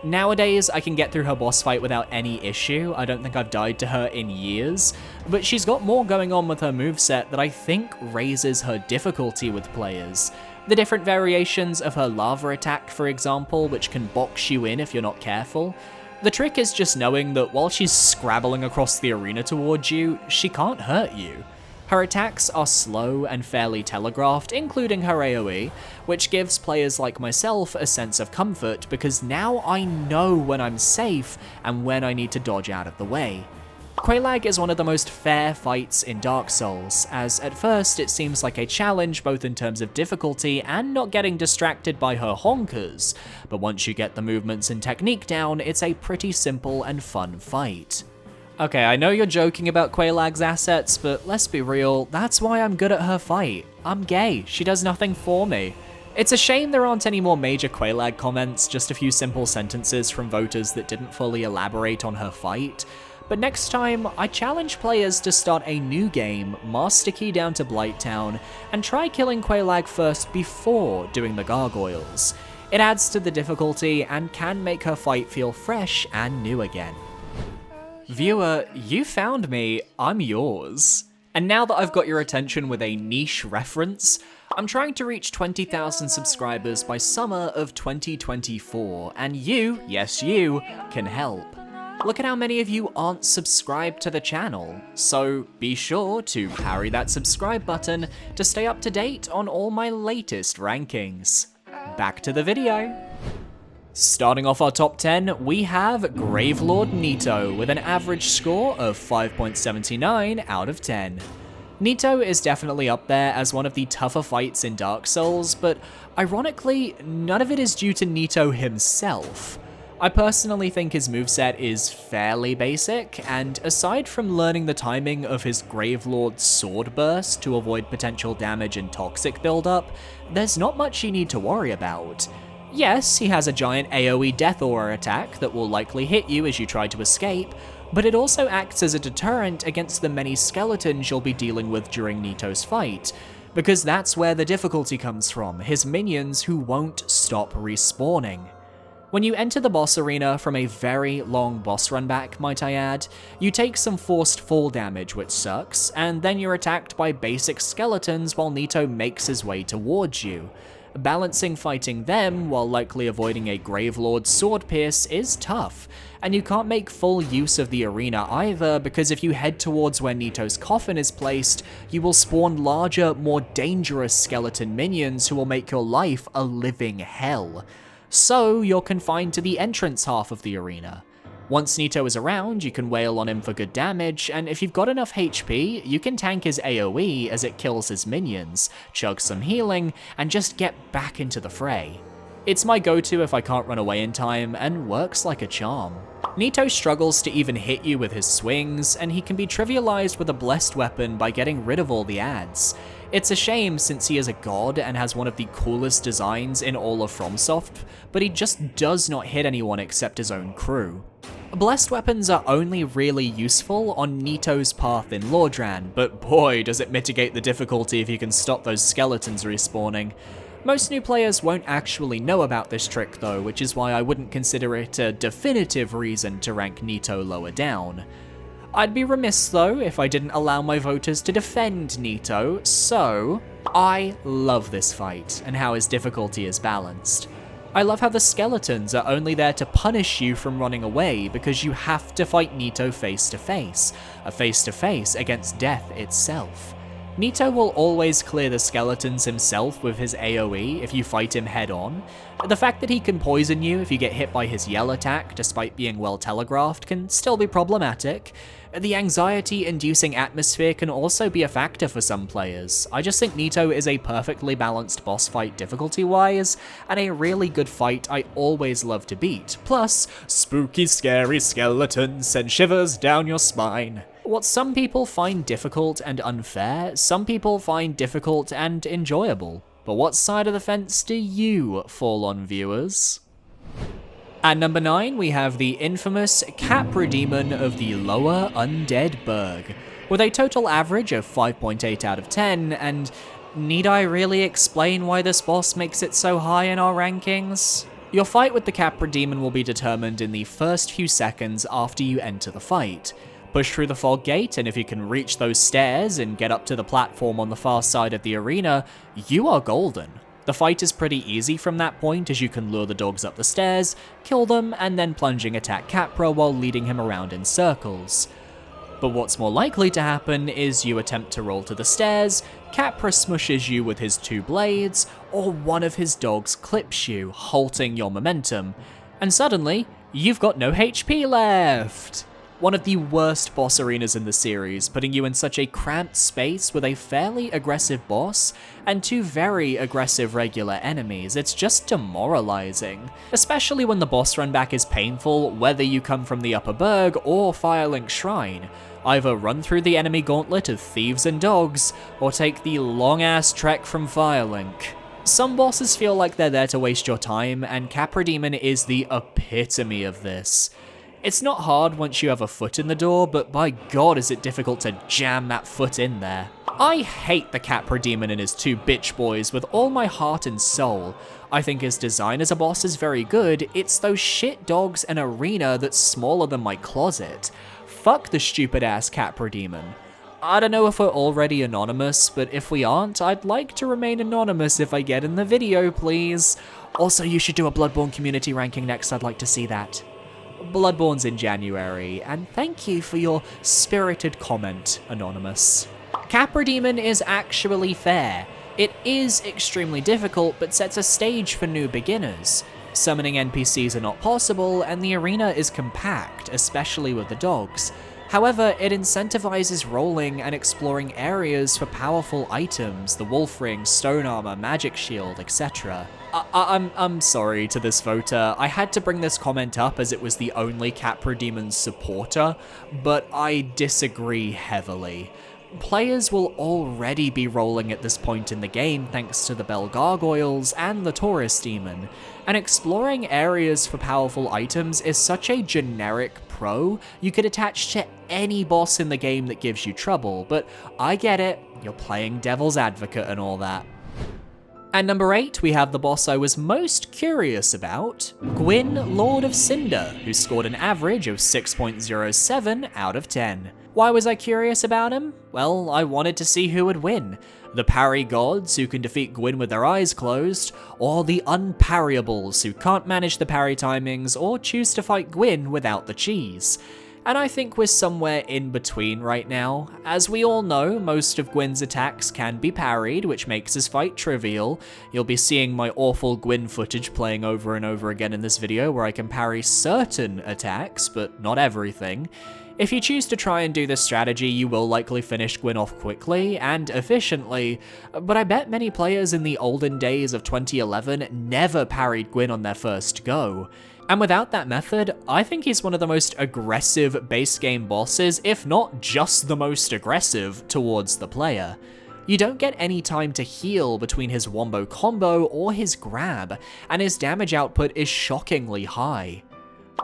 Nowadays, I can get through her boss fight without any issue. I don't think I've died to her in years, but she's got more going on with her moveset that I think raises her difficulty with players. The different variations of her lava attack, for example, which can box you in if you're not careful. The trick is just knowing that while she's scrabbling across the arena towards you, she can't hurt you. Her attacks are slow and fairly telegraphed, including her AoE, which gives players like myself a sense of comfort because now I know when I'm safe and when I need to dodge out of the way. Quelaag is one of the most fair fights in Dark Souls, as at first it seems like a challenge both in terms of difficulty and not getting distracted by her honkers, but once you get the movements and technique down, it's a pretty simple and fun fight. Okay, I know you're joking about Quelaag's assets, but let's be real, that's why I'm good at her fight. I'm gay, she does nothing for me. It's a shame there aren't any more major Quelaag comments, just a few simple sentences from voters that didn't fully elaborate on her fight. But next time, I challenge players to start a new game, Master Key down to Blighttown, and try killing Quelaag first before doing the gargoyles. It adds to the difficulty and can make her fight feel fresh and new again. Viewer, you found me, I'm yours. And now that I've got your attention with a niche reference, I'm trying to reach 20,000 subscribers by summer of 2024, and you, yes you, can help. Look at how many of you aren't subscribed to the channel, so be sure to parry that subscribe button to stay up to date on all my latest rankings. Back to the video. Starting off our top 10, we have Gravelord Nito with an average score of 5.79 out of 10. Nito is definitely up there as one of the tougher fights in Dark Souls, but ironically, none of it is due to Nito himself. I personally think his moveset is fairly basic, and aside from learning the timing of his Gravelord's sword burst to avoid potential damage and toxic buildup, there's not much you need to worry about. Yes, he has a giant AoE Death Aura attack that will likely hit you as you try to escape, but it also acts as a deterrent against the many skeletons you'll be dealing with during Nito's fight, because that's where the difficulty comes from, his minions who won't stop respawning. When you enter the boss arena from a very long boss run back, might I add, you take some forced fall damage, which sucks, and then you're attacked by basic skeletons while Nito makes his way towards you. Balancing fighting them while likely avoiding a Gravelord's sword pierce is tough, and you can't make full use of the arena either because if you head towards where Nito's coffin is placed, you will spawn larger, more dangerous skeleton minions who will make your life a living hell. So you're confined to the entrance half of the arena. Once Nito is around, you can wail on him for good damage, and if you've got enough HP, you can tank his AoE as it kills his minions, chug some healing, and just get back into the fray. It's my go-to if I can't run away in time, and works like a charm. Nito struggles to even hit you with his swings, and he can be trivialized with a blessed weapon by getting rid of all the ads. It's a shame since he is a god and has one of the coolest designs in all of FromSoft, but he just does not hit anyone except his own crew. Blessed weapons are only really useful on Nito's path in Lordran, but boy does it mitigate the difficulty if you can stop those skeletons respawning. Most new players won't actually know about this trick though, which is why I wouldn't consider it a definitive reason to rank Nito lower down. I'd be remiss though if I didn't allow my voters to defend Nito, so I love this fight and how his difficulty is balanced. I love how the skeletons are only there to punish you from running away because you have to fight Nito face to face, a face to face against death itself. Nito will always clear the skeletons himself with his AoE if you fight him head on. The fact that he can poison you if you get hit by his yell attack despite being well telegraphed can still be problematic. The anxiety-inducing atmosphere can also be a factor for some players. I just think Nito is a perfectly balanced boss fight difficulty-wise, and a really good fight I always love to beat. Plus, spooky scary skeletons send shivers down your spine. What some people find difficult and unfair, some people find difficult and enjoyable. But what side of the fence do you fall on, viewers? At number 9, we have the infamous Capra Demon of the Lower Undead Berg, with a total average of 5.8 out of 10, and need I really explain why this boss makes it so high in our rankings? Your fight with the Capra Demon will be determined in the first few seconds after you enter the fight. Push through the fog gate, and if you can reach those stairs and get up to the platform on the far side of the arena, you are golden. The fight is pretty easy from that point, as you can lure the dogs up the stairs, kill them, and then plunging attack Capra while leading him around in circles. But what's more likely to happen is you attempt to roll to the stairs, Capra smushes you with his 2 blades, or one of his dogs clips you, halting your momentum, and suddenly, you've got no HP left! One of the worst boss arenas in the series, putting you in such a cramped space with a fairly aggressive boss and 2 very aggressive regular enemies. It's just demoralizing, especially when the boss run back is painful, whether you come from the Upper Berg or Firelink Shrine. Either run through the enemy gauntlet of thieves and dogs, or take the long-ass trek from Firelink. Some bosses feel like they're there to waste your time, and Capra Demon is the epitome of this. It's not hard once you have a foot in the door, but by god is it difficult to jam that foot in there. I hate the Capra Demon and his 2 bitch boys with all my heart and soul. I think his design as a boss is very good, it's those shit dogs and arena that's smaller than my closet. Fuck the stupid ass Capra Demon. I don't know if we're already anonymous, but if we aren't, I'd like to remain anonymous if I get in the video, please. Also, you should do a Bloodborne community ranking next, I'd like to see that. Bloodborne's in January, and thank you for your spirited comment, Anonymous. Capra Demon is actually fair. It is extremely difficult, but sets a stage for new beginners. Summoning NPCs are not possible, and the arena is compact, especially with the dogs. However, it incentivizes rolling and exploring areas for powerful items, the wolf ring, stone armor, magic shield, etc. I'm sorry to this voter, I had to bring this comment up as it was the only Capra Demon supporter, but I disagree heavily. Players will already be rolling at this point in the game thanks to the Bell Gargoyles and the Taurus Demon, and exploring areas for powerful items is such a generic pro you could attach to any boss in the game that gives you trouble, but I get it, you're playing devil's advocate and all that. At number 8, we have the boss I was most curious about, Gwyn, Lord of Cinder, who scored an average of 6.07 out of 10. Why was I curious about him? Well, I wanted to see who would win. The parry gods, who can defeat Gwyn with their eyes closed, or the unparryables, who can't manage the parry timings or choose to fight Gwyn without the cheese. And I think we're somewhere in between right now. As we all know, most of Gwyn's attacks can be parried, which makes his fight trivial. You'll be seeing my awful Gwyn footage playing over and over again in this video where I can parry certain attacks, but not everything. If you choose to try and do this strategy, you will likely finish Gwyn off quickly and efficiently, but I bet many players in the olden days of 2011 never parried Gwyn on their first go. And without that method, I think he's one of the most aggressive base game bosses, if not just the most aggressive, towards the player. You don't get any time to heal between his wombo combo or his grab, and his damage output is shockingly high.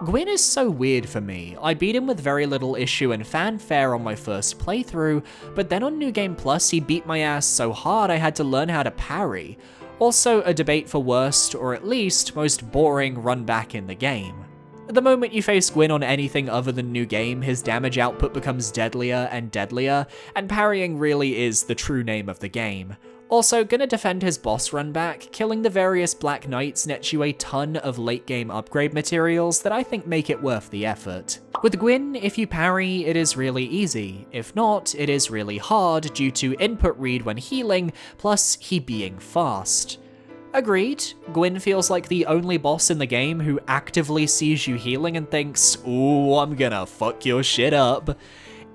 Gwyn is so weird for me. I beat him with very little issue and fanfare on my first playthrough, but then on New Game Plus he beat my ass so hard I had to learn how to parry. Also a debate for worst, or at least most boring run back in the game. The moment you face Gwyn on anything other than New Game, his damage output becomes deadlier and deadlier, and parrying really is the true name of the game. Also, gonna defend his boss run back, killing the various Black Knights nets you a ton of late game upgrade materials that I think make it worth the effort. With Gwyn, if you parry, it is really easy. If not, it is really hard due to input read when healing, plus he being fast. Agreed, Gwyn feels like the only boss in the game who actively sees you healing and thinks, "Ooh, I'm gonna fuck your shit up."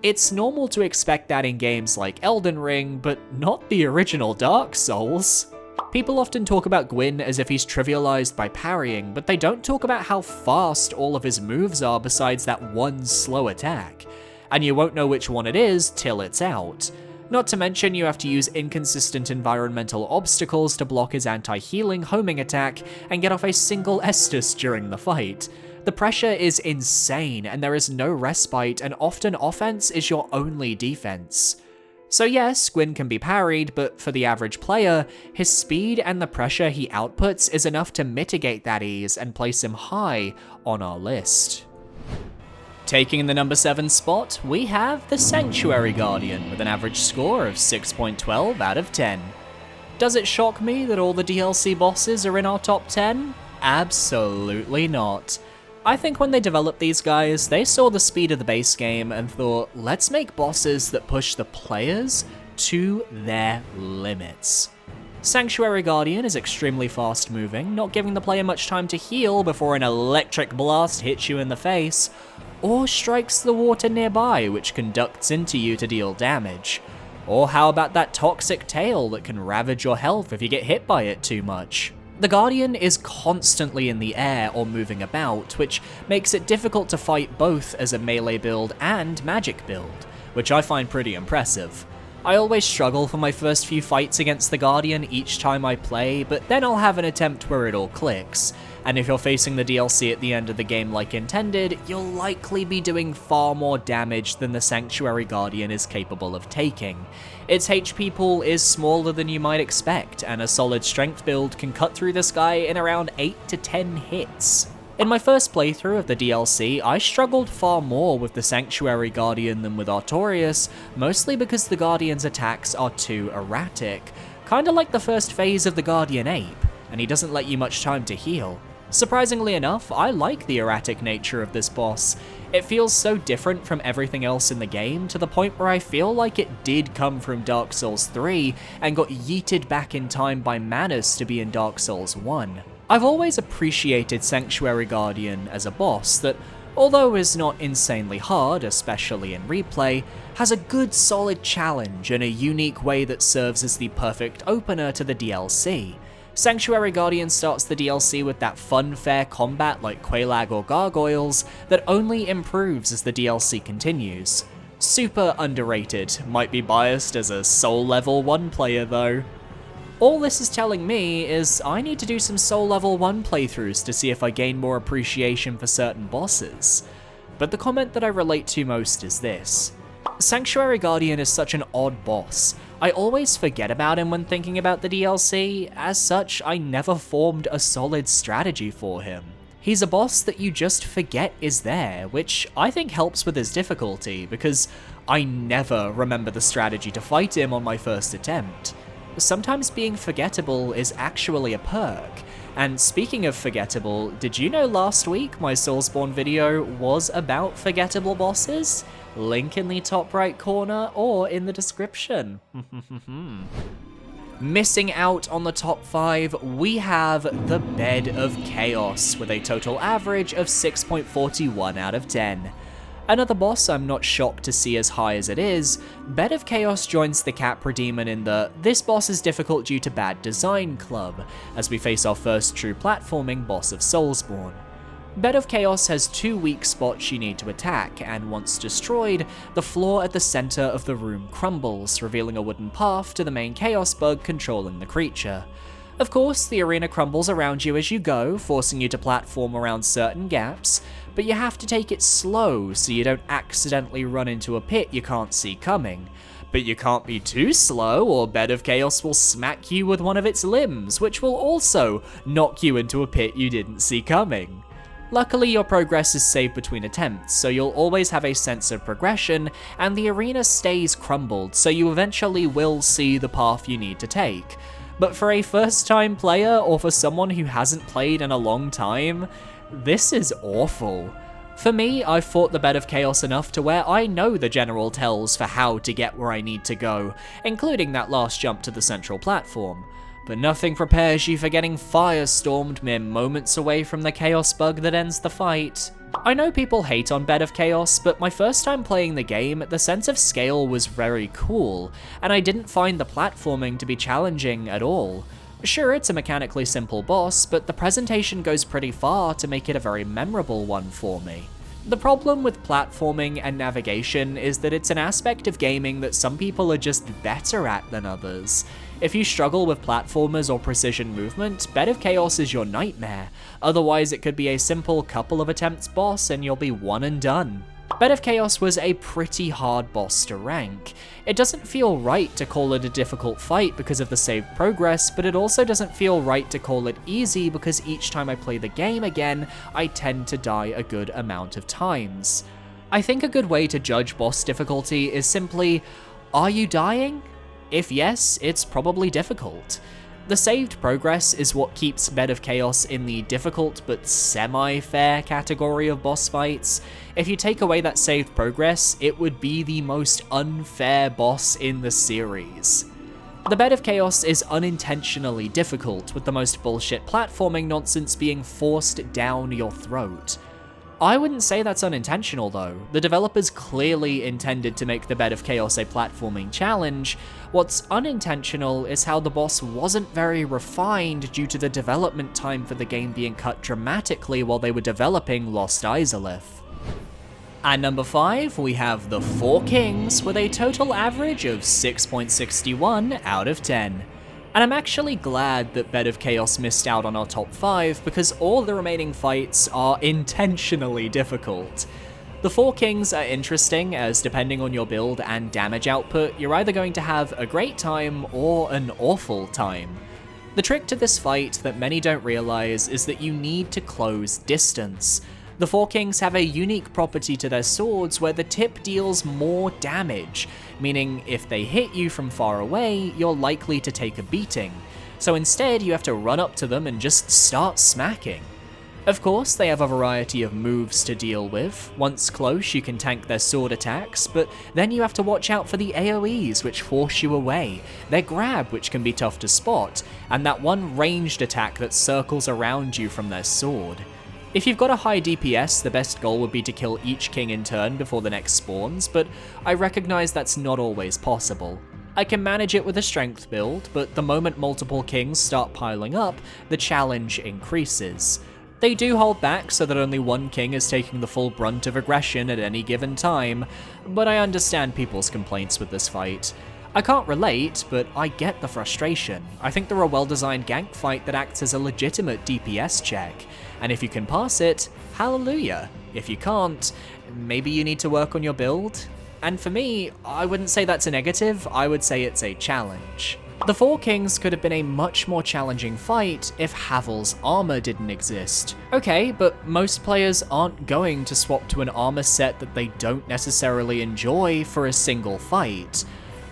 It's normal to expect that in games like Elden Ring, but not the original Dark Souls. People often talk about Gwyn as if he's trivialized by parrying, but they don't talk about how fast all of his moves are besides that one slow attack. And you won't know which one it is till it's out. Not to mention you have to use inconsistent environmental obstacles to block his anti-healing homing attack and get off a single Estus during the fight. The pressure is insane, and there is no respite, and often offense is your only defense. So yes, Gwyn can be parried, but for the average player, his speed and the pressure he outputs is enough to mitigate that ease and place him high on our list. Taking the number 7 spot, we have the Sanctuary Guardian with an average score of 6.12 out of 10. Does it shock me that all the DLC bosses are in our top 10? Absolutely not. I think when they developed these guys, they saw the speed of the base game and thought, let's make bosses that push the players to their limits. Sanctuary Guardian is extremely fast moving, not giving the player much time to heal before an electric blast hits you in the face, or strikes the water nearby, which conducts into you to deal damage. Or how about that toxic tail that can ravage your health if you get hit by it too much? The Guardian is constantly in the air or moving about, which makes it difficult to fight both as a melee build and magic build, which I find pretty impressive. I always struggle for my first few fights against the Guardian each time I play, but then I'll have an attempt where it all clicks, and if you're facing the DLC at the end of the game like intended, you'll likely be doing far more damage than the Sanctuary Guardian is capable of taking. Its HP pool is smaller than you might expect, and a solid strength build can cut through this guy in around 8 to 10 hits. In my first playthrough of the DLC, I struggled far more with the Sanctuary Guardian than with Artorias, mostly because the Guardian's attacks are too erratic, kinda like the first phase of the Guardian Ape, and he doesn't let you much time to heal. Surprisingly enough, I like the erratic nature of this boss. It feels so different from everything else in the game, to the point where I feel like it did come from Dark Souls 3 and got yeeted back in time by Manus to be in Dark Souls 1. I've always appreciated Sanctuary Guardian as a boss that, although is not insanely hard, especially in replay, has a good solid challenge in a unique way that serves as the perfect opener to the DLC. Sanctuary Guardian starts the DLC with that fun, fair combat like Quelaag or Gargoyles that only improves as the DLC continues. Super underrated, might be biased as a Soul Level 1 player though. All this is telling me is I need to do some Soul Level 1 playthroughs to see if I gain more appreciation for certain bosses. But the comment that I relate to most is this. Sanctuary Guardian is such an odd boss. I always forget about him when thinking about the DLC, as such I never formed a solid strategy for him. He's a boss that you just forget is there, which I think helps with his difficulty, because I never remember the strategy to fight him on my first attempt. Sometimes being forgettable is actually a perk. And speaking of forgettable, did you know last week my Soulsborne video was about forgettable bosses? Link in the top right corner or in the description. Missing out on the top 5, we have the Bed of Chaos with a total average of 6.41 out of 10. Another boss I'm not shocked to see as high as it is, Bed of Chaos joins the Capra Demon in the "this boss is difficult due to bad design" club, as we face our first true platforming boss of Soulsborne. Bed of Chaos has 2 weak spots you need to attack, and once destroyed, the floor at the center of the room crumbles, revealing a wooden path to the main Chaos bug controlling the creature. Of course, the arena crumbles around you as you go, forcing you to platform around certain gaps, but you have to take it slow so you don't accidentally run into a pit you can't see coming. But you can't be too slow or Bed of Chaos will smack you with one of its limbs, which will also knock you into a pit you didn't see coming. Luckily, your progress is saved between attempts, so you'll always have a sense of progression, and the arena stays crumbled, so you eventually will see the path you need to take. But for a first-time player, or for someone who hasn't played in a long time, this is awful. For me, I've fought the Bed of Chaos enough to where I know the general tells for how to get where I need to go, including that last jump to the central platform. But nothing prepares you for getting firestormed mere moments away from the chaos bug that ends the fight. I know people hate on Bed of Chaos, but my first time playing the game, the sense of scale was very cool, and I didn't find the platforming to be challenging at all. Sure, it's a mechanically simple boss, but the presentation goes pretty far to make it a very memorable one for me. The problem with platforming and navigation is that it's an aspect of gaming that some people are just better at than others. If you struggle with platformers or precision movement, Bed of Chaos is your nightmare. Otherwise, it could be a simple couple of attempts boss and you'll be one and done. Bed of Chaos was a pretty hard boss to rank. It doesn't feel right to call it a difficult fight because of the saved progress, but it also doesn't feel right to call it easy because each time I play the game again, I tend to die a good amount of times. I think a good way to judge boss difficulty is simply, are you dying? If yes, it's probably difficult. The saved progress is what keeps Bed of Chaos in the difficult but semi-fair category of boss fights. If you take away that saved progress, it would be the most unfair boss in the series. The Bed of Chaos is unintentionally difficult, with the most bullshit platforming nonsense being forced down your throat. I wouldn't say that's unintentional though. The developers clearly intended to make the Bed of Chaos a platforming challenge. What's unintentional is how the boss wasn't very refined due to the development time for the game being cut dramatically while they were developing Lost Izalith. At number 5, we have the Four Kings with a total average of 6.61 out of 10. And I'm actually glad that Bed of Chaos missed out on our top 5 because all the remaining fights are intentionally difficult. The Four Kings are interesting as depending on your build and damage output, you're either going to have a great time or an awful time. The trick to this fight that many don't realize is that you need to close distance. The Four Kings have a unique property to their swords where the tip deals more damage, meaning if they hit you from far away, you're likely to take a beating. So instead, you have to run up to them and just start smacking. Of course, they have a variety of moves to deal with. Once close, you can tank their sword attacks, but then you have to watch out for the AoEs, which force you away, their grab, which can be tough to spot, and that one ranged attack that circles around you from their sword. If you've got a high DPS, the best goal would be to kill each king in turn before the next spawns, but I recognize that's not always possible. I can manage it with a strength build, but the moment multiple kings start piling up, the challenge increases. They do hold back so that only one king is taking the full brunt of aggression at any given time, but I understand people's complaints with this fight. I can't relate, but I get the frustration. I think they're a well-designed gank fight that acts as a legitimate DPS check, and if you can pass it, hallelujah. If you can't, maybe you need to work on your build. And for me, I wouldn't say that's a negative, I would say it's a challenge. The Four Kings could have been a much more challenging fight if Havel's armor didn't exist. Okay, but most players aren't going to swap to an armor set that they don't necessarily enjoy for a single fight.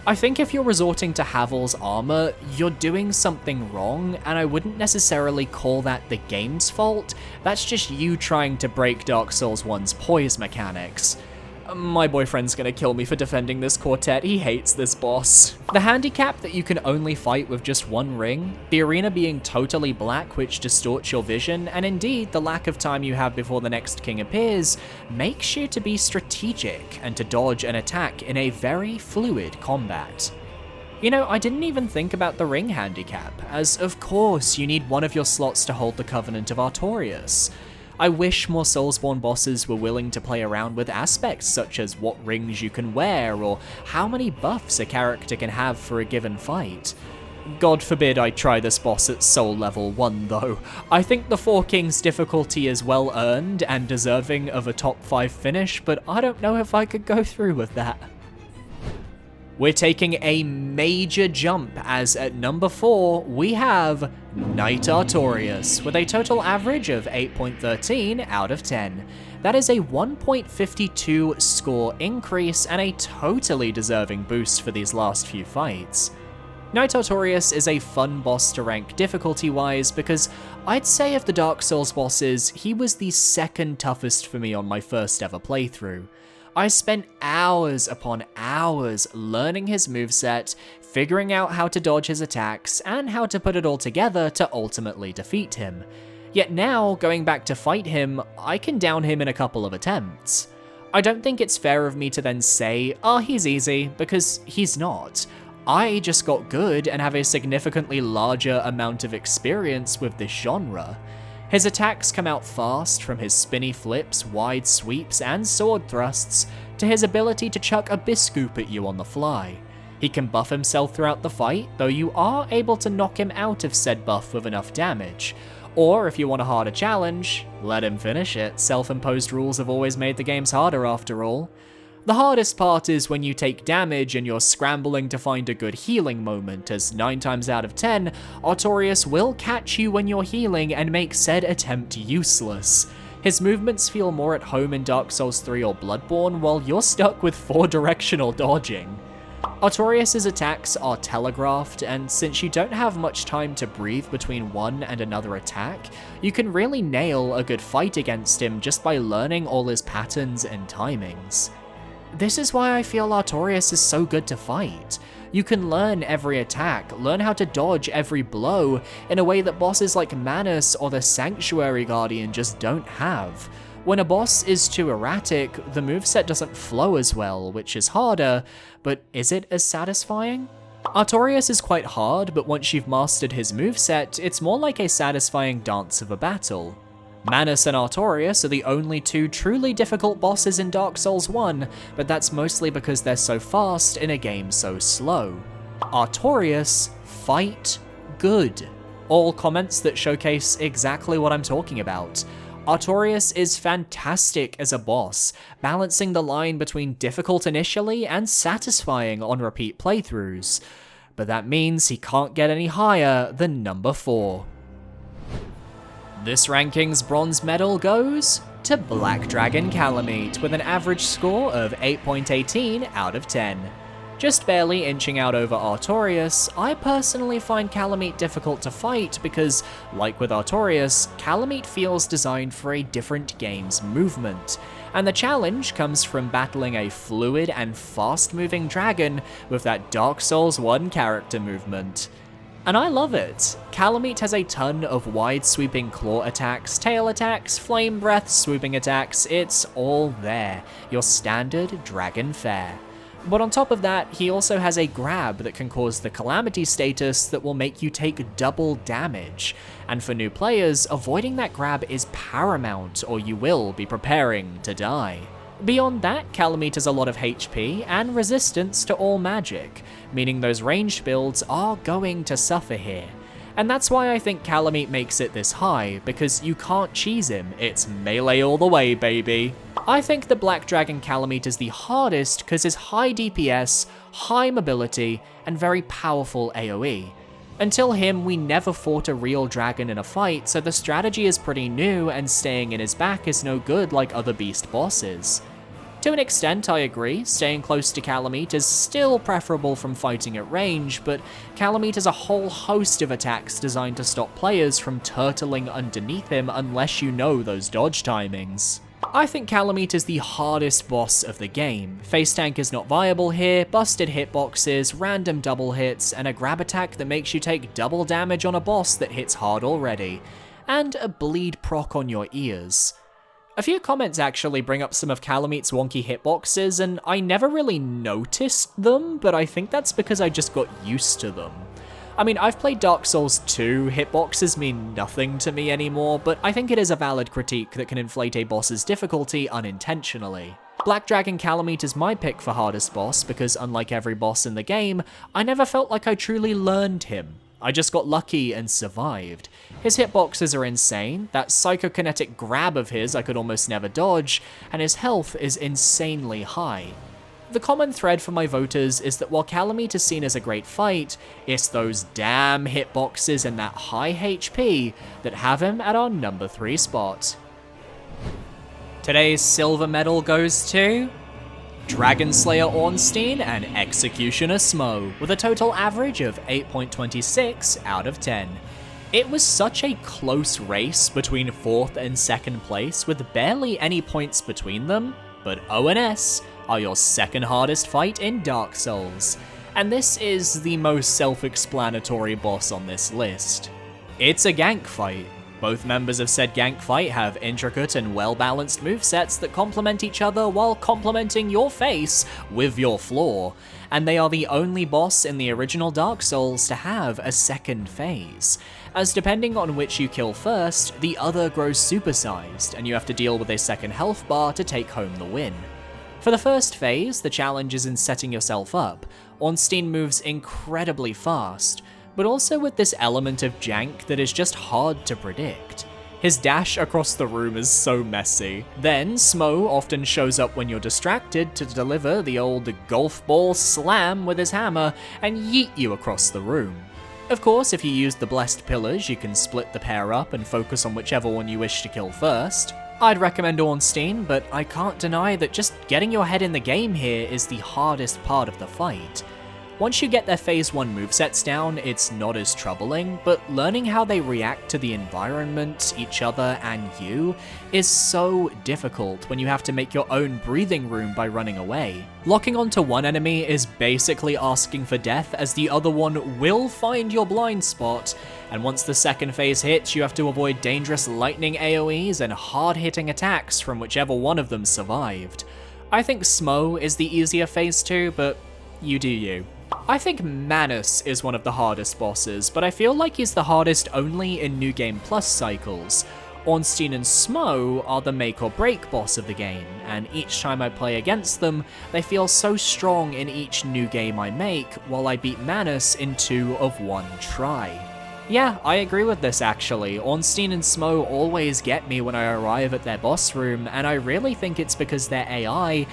I think if you're resorting to Havel's armor, you're doing something wrong, and I wouldn't necessarily call that the game's fault. That's just you trying to break Dark Souls 1's poise mechanics. My boyfriend's gonna kill me for defending this quartet, he hates this boss. The handicap that you can only fight with just one ring, the arena being totally black which distorts your vision, and indeed the lack of time you have before the next king appears, makes you to be strategic and to dodge an attack in a very fluid combat. You know, I didn't even think about the ring handicap, as of course you need one of your slots to hold the Covenant of Artorias. I wish more Soulsborne bosses were willing to play around with aspects such as what rings you can wear or how many buffs a character can have for a given fight. God forbid I try this boss at Soul level 1 though. I think the Four Kings difficulty is well earned and deserving of a top 5 finish, but I don't know if I could go through with that. We're taking a major jump as at number 4 we have Knight Artorias with a total average of 8.13 out of 10. That is a 1.52 score increase and a totally deserving boost for these last few fights. Knight Artorias is a fun boss to rank difficulty-wise because I'd say of the Dark Souls bosses, he was the second toughest for me on my first ever playthrough. I spent hours upon hours learning his moveset, figuring out how to dodge his attacks, and how to put it all together to ultimately defeat him. Yet now, going back to fight him, I can down him in a couple of attempts. I don't think it's fair of me to then say, oh, he's easy, because he's not. I just got good and have a significantly larger amount of experience with this genre. His attacks come out fast, from his spinny flips, wide sweeps, and sword thrusts, to his ability to chuck a biscoop at you on the fly. He can buff himself throughout the fight, though you are able to knock him out of said buff with enough damage. Or if you want a harder challenge, let him finish it. Self-imposed rules have always made the games harder after all. The hardest part is when you take damage and you're scrambling to find a good healing moment, as 9 times out of 10, Artorias will catch you when you're healing and make said attempt useless. His movements feel more at home in Dark Souls 3 or Bloodborne, while you're stuck with 4-directional dodging. Artorias' attacks are telegraphed, and since you don't have much time to breathe between one and another attack, you can really nail a good fight against him just by learning all his patterns and timings. This is why I feel Artorias is so good to fight. You can learn every attack, learn how to dodge every blow in a way that bosses like Manus or the Sanctuary Guardian just don't have. When a boss is too erratic, the moveset doesn't flow as well, which is harder, but is it as satisfying? Artorias is quite hard, but once you've mastered his moveset, it's more like a satisfying dance of a battle. Manus and Artorias are the only 2 truly difficult bosses in Dark Souls 1, but that's mostly because they're so fast in a game so slow. Artorias, fight good. All comments that showcase exactly what I'm talking about. Artorias is fantastic as a boss, balancing the line between difficult initially and satisfying on repeat playthroughs. But that means he can't get any higher than number 4. This ranking's bronze medal goes to Black Dragon Kalameet with an average score of 8.18 out of 10. Just barely inching out over Artorias, I personally find Kalameet difficult to fight because, like with Artorias, Kalameet feels designed for a different game's movement, and the challenge comes from battling a fluid and fast-moving dragon with that Dark Souls 1 character movement. And I love it. Kalameet has a ton of wide sweeping claw attacks, tail attacks, flame breath, swooping attacks, it's all there. Your standard dragon fare. But on top of that, he also has a grab that can cause the calamity status that will make you take double damage. And for new players, avoiding that grab is paramount or you will be preparing to die. Beyond that, Kalameet has a lot of HP and resistance to all magic, meaning those ranged builds are going to suffer here. And that's why I think Kalameet makes it this high, because you can't cheese him, it's melee all the way, baby. I think the Black Dragon Kalameet is the hardest because his high DPS, high mobility, and very powerful AoE. Until him, we never fought a real dragon in a fight, so the strategy is pretty new and staying in his back is no good like other beast bosses. To an extent, I agree, staying close to Kalameet is still preferable from fighting at range, but Kalameet has a whole host of attacks designed to stop players from turtling underneath him unless you know those dodge timings. I think Kalameet is the hardest boss of the game. Face tank is not viable here, busted hitboxes, random double hits, and a grab attack that makes you take double damage on a boss that hits hard already, and a bleed proc on your ears. A few comments actually bring up some of Kalameet's wonky hitboxes, and I never really noticed them, but I think that's because I just got used to them. I mean, I've played Dark Souls 2, hitboxes mean nothing to me anymore, but I think it is a valid critique that can inflate a boss's difficulty unintentionally. Black Dragon Kalameet is my pick for hardest boss because unlike every boss in the game, I never felt like I truly learned him. I just got lucky and survived. His hitboxes are insane, that psychokinetic grab of his I could almost never dodge, and his health is insanely high. The common thread for my voters is that while Calamite is seen as a great fight, it's those damn hitboxes and that high HP that have him at our number 3 spot. Today's silver medal goes to Dragonslayer Ornstein and Executioner Smo, with a total average of 8.26 out of 10. It was such a close race between 4th and 2nd place with barely any points between them, but ONS are your second hardest fight in Dark Souls, and this is the most self-explanatory boss on this list. It's a gank fight. Both members of said gank fight have intricate and well-balanced movesets that complement each other while complementing your face with your floor, and they are the only boss in the original Dark Souls to have a second phase, as depending on which you kill first, the other grows supersized, and you have to deal with a second health bar to take home the win. For the first phase, the challenge is in setting yourself up. Ornstein moves incredibly fast, but also with this element of jank that is just hard to predict. His dash across the room is so messy. Then, Smo often shows up when you're distracted to deliver the old golf ball slam with his hammer and yeet you across the room. Of course, if you use the blessed pillars, you can split the pair up and focus on whichever one you wish to kill first. I'd recommend Ornstein, but I can't deny that just getting your head in the game here is the hardest part of the fight. Once you get their phase 1 movesets down, it's not as troubling, but learning how they react to the environment, each other, and you is so difficult when you have to make your own breathing room by running away. Locking onto one enemy is basically asking for death, as the other one will find your blind spot, and once the second phase hits, you have to avoid dangerous lightning AoEs and hard-hitting attacks from whichever one of them survived. I think Smo is the easier phase 2, but you do you. I think Manus is one of the hardest bosses, but I feel like he's the hardest only in New Game Plus cycles. Ornstein and Smo are the make or break boss of the game, and each time I play against them, they feel so strong in each new game I make, while I beat Manus in 2 of 1 try. Yeah, I agree with this actually. Ornstein and Smo always get me when I arrive at their boss room, and I really think it's because their AI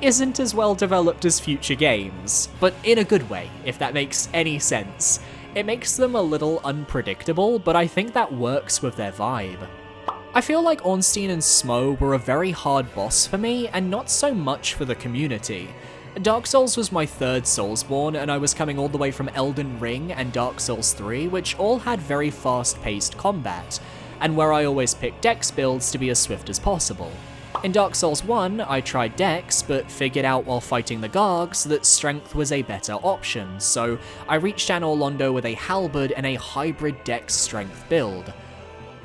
isn't as well developed as future games, but in a good way, if that makes any sense. It makes them a little unpredictable, but I think that works with their vibe. I feel like Ornstein and Smo were a very hard boss for me, and not so much for the community. Dark Souls was my 3rd Soulsborne, and I was coming all the way from Elden Ring and Dark Souls 3, which all had very fast-paced combat, and where I always picked dex builds to be as swift as possible. In Dark Souls 1, I tried dex, but figured out while fighting the Gargs that strength was a better option, so I reached Anor Londo with a halberd and a hybrid dex-strength build.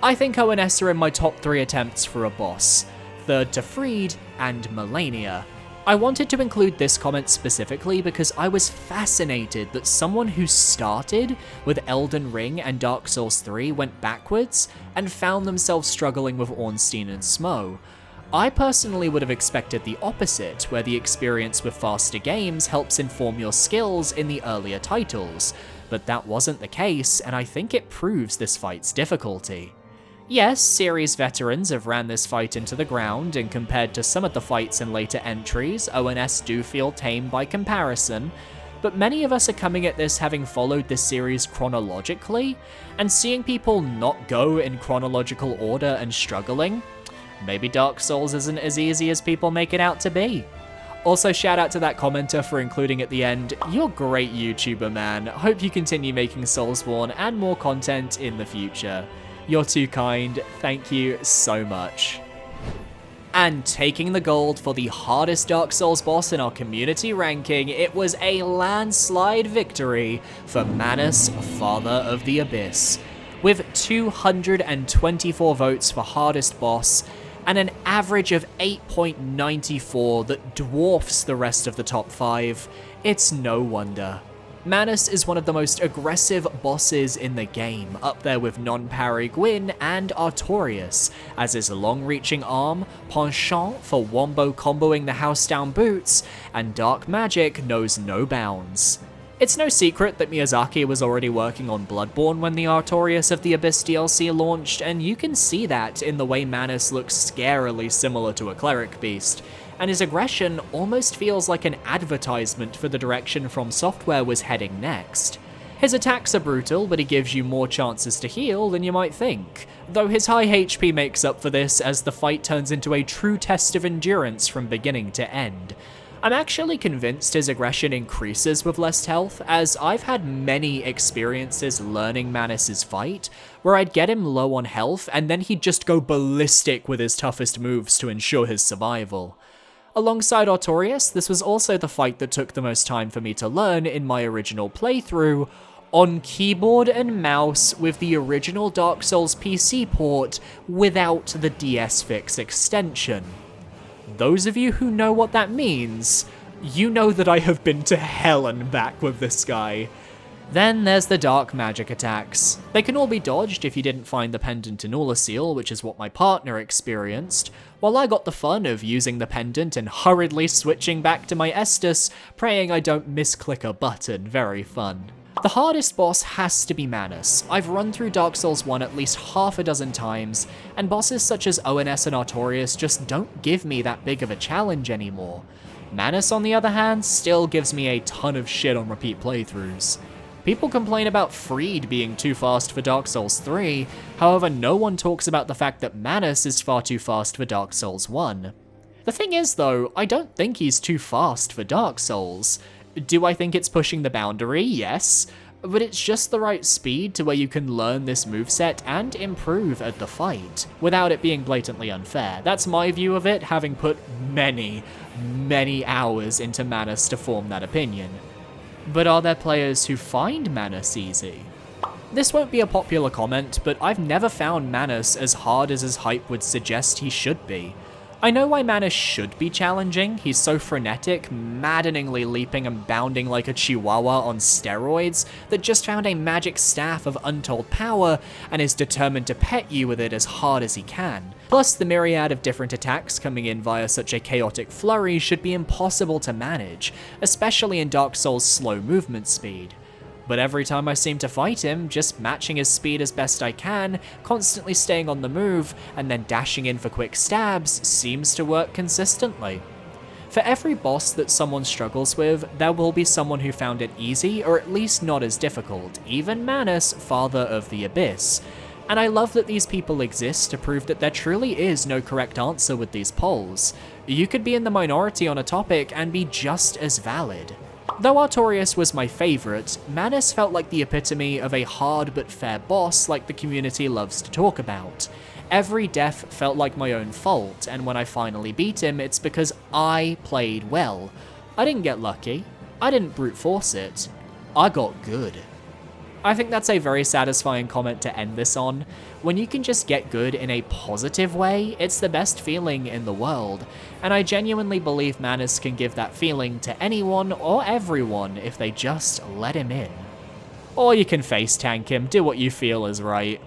I think ONS are in my top 3 attempts for a boss, 3rd to Freed and Melania. I wanted to include this comment specifically because I was fascinated that someone who started with Elden Ring and Dark Souls 3 went backwards and found themselves struggling with Ornstein and Smo. I personally would have expected the opposite, where the experience with faster games helps inform your skills in the earlier titles, but that wasn't the case, and I think it proves this fight's difficulty. Yes, series veterans have ran this fight into the ground, and compared to some of the fights in later entries, ONS do feel tame by comparison, but many of us are coming at this having followed this series chronologically, and seeing people not go in chronological order and struggling, maybe Dark Souls isn't as easy as people make it out to be. Also, shout out to that commenter for including at the end, "You're great YouTuber, man. Hope you continue making Soulsborne and more content in the future. You're too kind. Thank you so much." And taking the gold for the hardest Dark Souls boss in our community ranking, it was a landslide victory for Manus, Father of the Abyss. With 224 votes for hardest boss, and an average of 8.94 that dwarfs the rest of the top 5, it's no wonder. Manus is one of the most aggressive bosses in the game, up there with non-parry Gwyn and Artorias, as his long-reaching arm, penchant for wombo comboing the house down boots, and dark magic knows no bounds. It's no secret that Miyazaki was already working on Bloodborne when the Artorias of the Abyss DLC launched, and you can see that in the way Manus looks scarily similar to a cleric beast, and his aggression almost feels like an advertisement for the direction From Software was heading next. His attacks are brutal, but he gives you more chances to heal than you might think, though his high HP makes up for this as the fight turns into a true test of endurance from beginning to end. I'm actually convinced his aggression increases with less health, as I've had many experiences learning Manus's fight, where I'd get him low on health and then he'd just go ballistic with his toughest moves to ensure his survival. Alongside Artorias, this was also the fight that took the most time for me to learn in my original playthrough, on keyboard and mouse with the original Dark Souls PC port without the DS Fix extension. Those of you who know what that means, you know that I have been to hell and back with this guy. Then there's the dark magic attacks. They can all be dodged if you didn't find the pendant in Ulasil, which is what my partner experienced, while I got the fun of using the pendant and hurriedly switching back to my Estus, praying I don't misclick a button. Very fun. The hardest boss has to be Manus. I've run through Dark Souls 1 at least half a dozen times, and bosses such as Woedenaz and Artorias just don't give me that big of a challenge anymore. Manus, on the other hand, still gives me a ton of shit on repeat playthroughs. People complain about Freed being too fast for Dark Souls 3, however no one talks about the fact that Manus is far too fast for Dark Souls 1. The thing is though, I don't think he's too fast for Dark Souls. Do I think it's pushing the boundary? Yes, but it's just the right speed to where you can learn this moveset and improve at the fight, without it being blatantly unfair. That's my view of it, having put many hours into Manus to form that opinion. But are there players who find Manus easy? This won't be a popular comment, but I've never found Manus as hard as his hype would suggest he should be. I know why Manus should be challenging. He's so frenetic, maddeningly leaping and bounding like a chihuahua on steroids that just found a magic staff of untold power and is determined to pet you with it as hard as he can. Plus, the myriad of different attacks coming in via such a chaotic flurry should be impossible to manage, especially in Dark Souls' slow movement speed. But every time I seem to fight him, just matching his speed as best I can, constantly staying on the move, and then dashing in for quick stabs seems to work consistently. For every boss that someone struggles with, there will be someone who found it easy, or at least not as difficult, even Manus, Father of the Abyss. And I love that these people exist to prove that there truly is no correct answer with these polls. You could be in the minority on a topic and be just as valid. Though Artorias was my favourite, Manus felt like the epitome of a hard but fair boss like the community loves to talk about. Every death felt like my own fault, and when I finally beat him, it's because I played well. I didn't get lucky. I didn't brute force it. I got good. I think that's a very satisfying comment to end this on. When you can just get good in a positive way, it's the best feeling in the world, and I genuinely believe Manus can give that feeling to anyone or everyone if they just let him in. Or you can face tank him, do what you feel is right.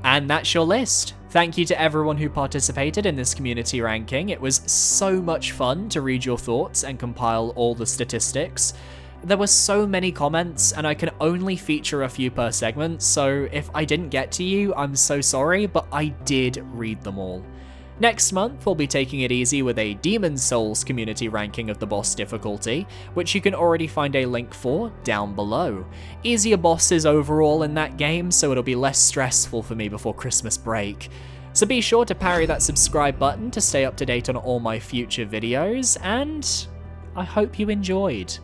And that's your list. Thank you to everyone who participated in this community ranking. It was so much fun to read your thoughts and compile all the statistics. There were so many comments, and I can only feature a few per segment, so if I didn't get to you, I'm so sorry, but I did read them all. Next month, we'll be taking it easy with a Demon Souls community ranking of the boss difficulty, which you can already find a link for down below. Easier bosses overall in that game, so it'll be less stressful for me before Christmas break. So be sure to parry that subscribe button to stay up to date on all my future videos, and I hope you enjoyed.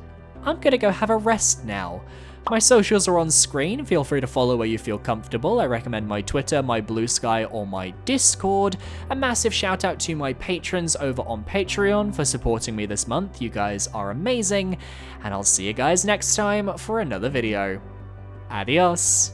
I'm gonna go have a rest now. My socials are on screen, feel free to follow where you feel comfortable. I recommend my Twitter, my Blue Sky, or my Discord. A massive shout out to my patrons over on Patreon for supporting me this month. You guys are amazing, and I'll see you guys next time for another video. Adios.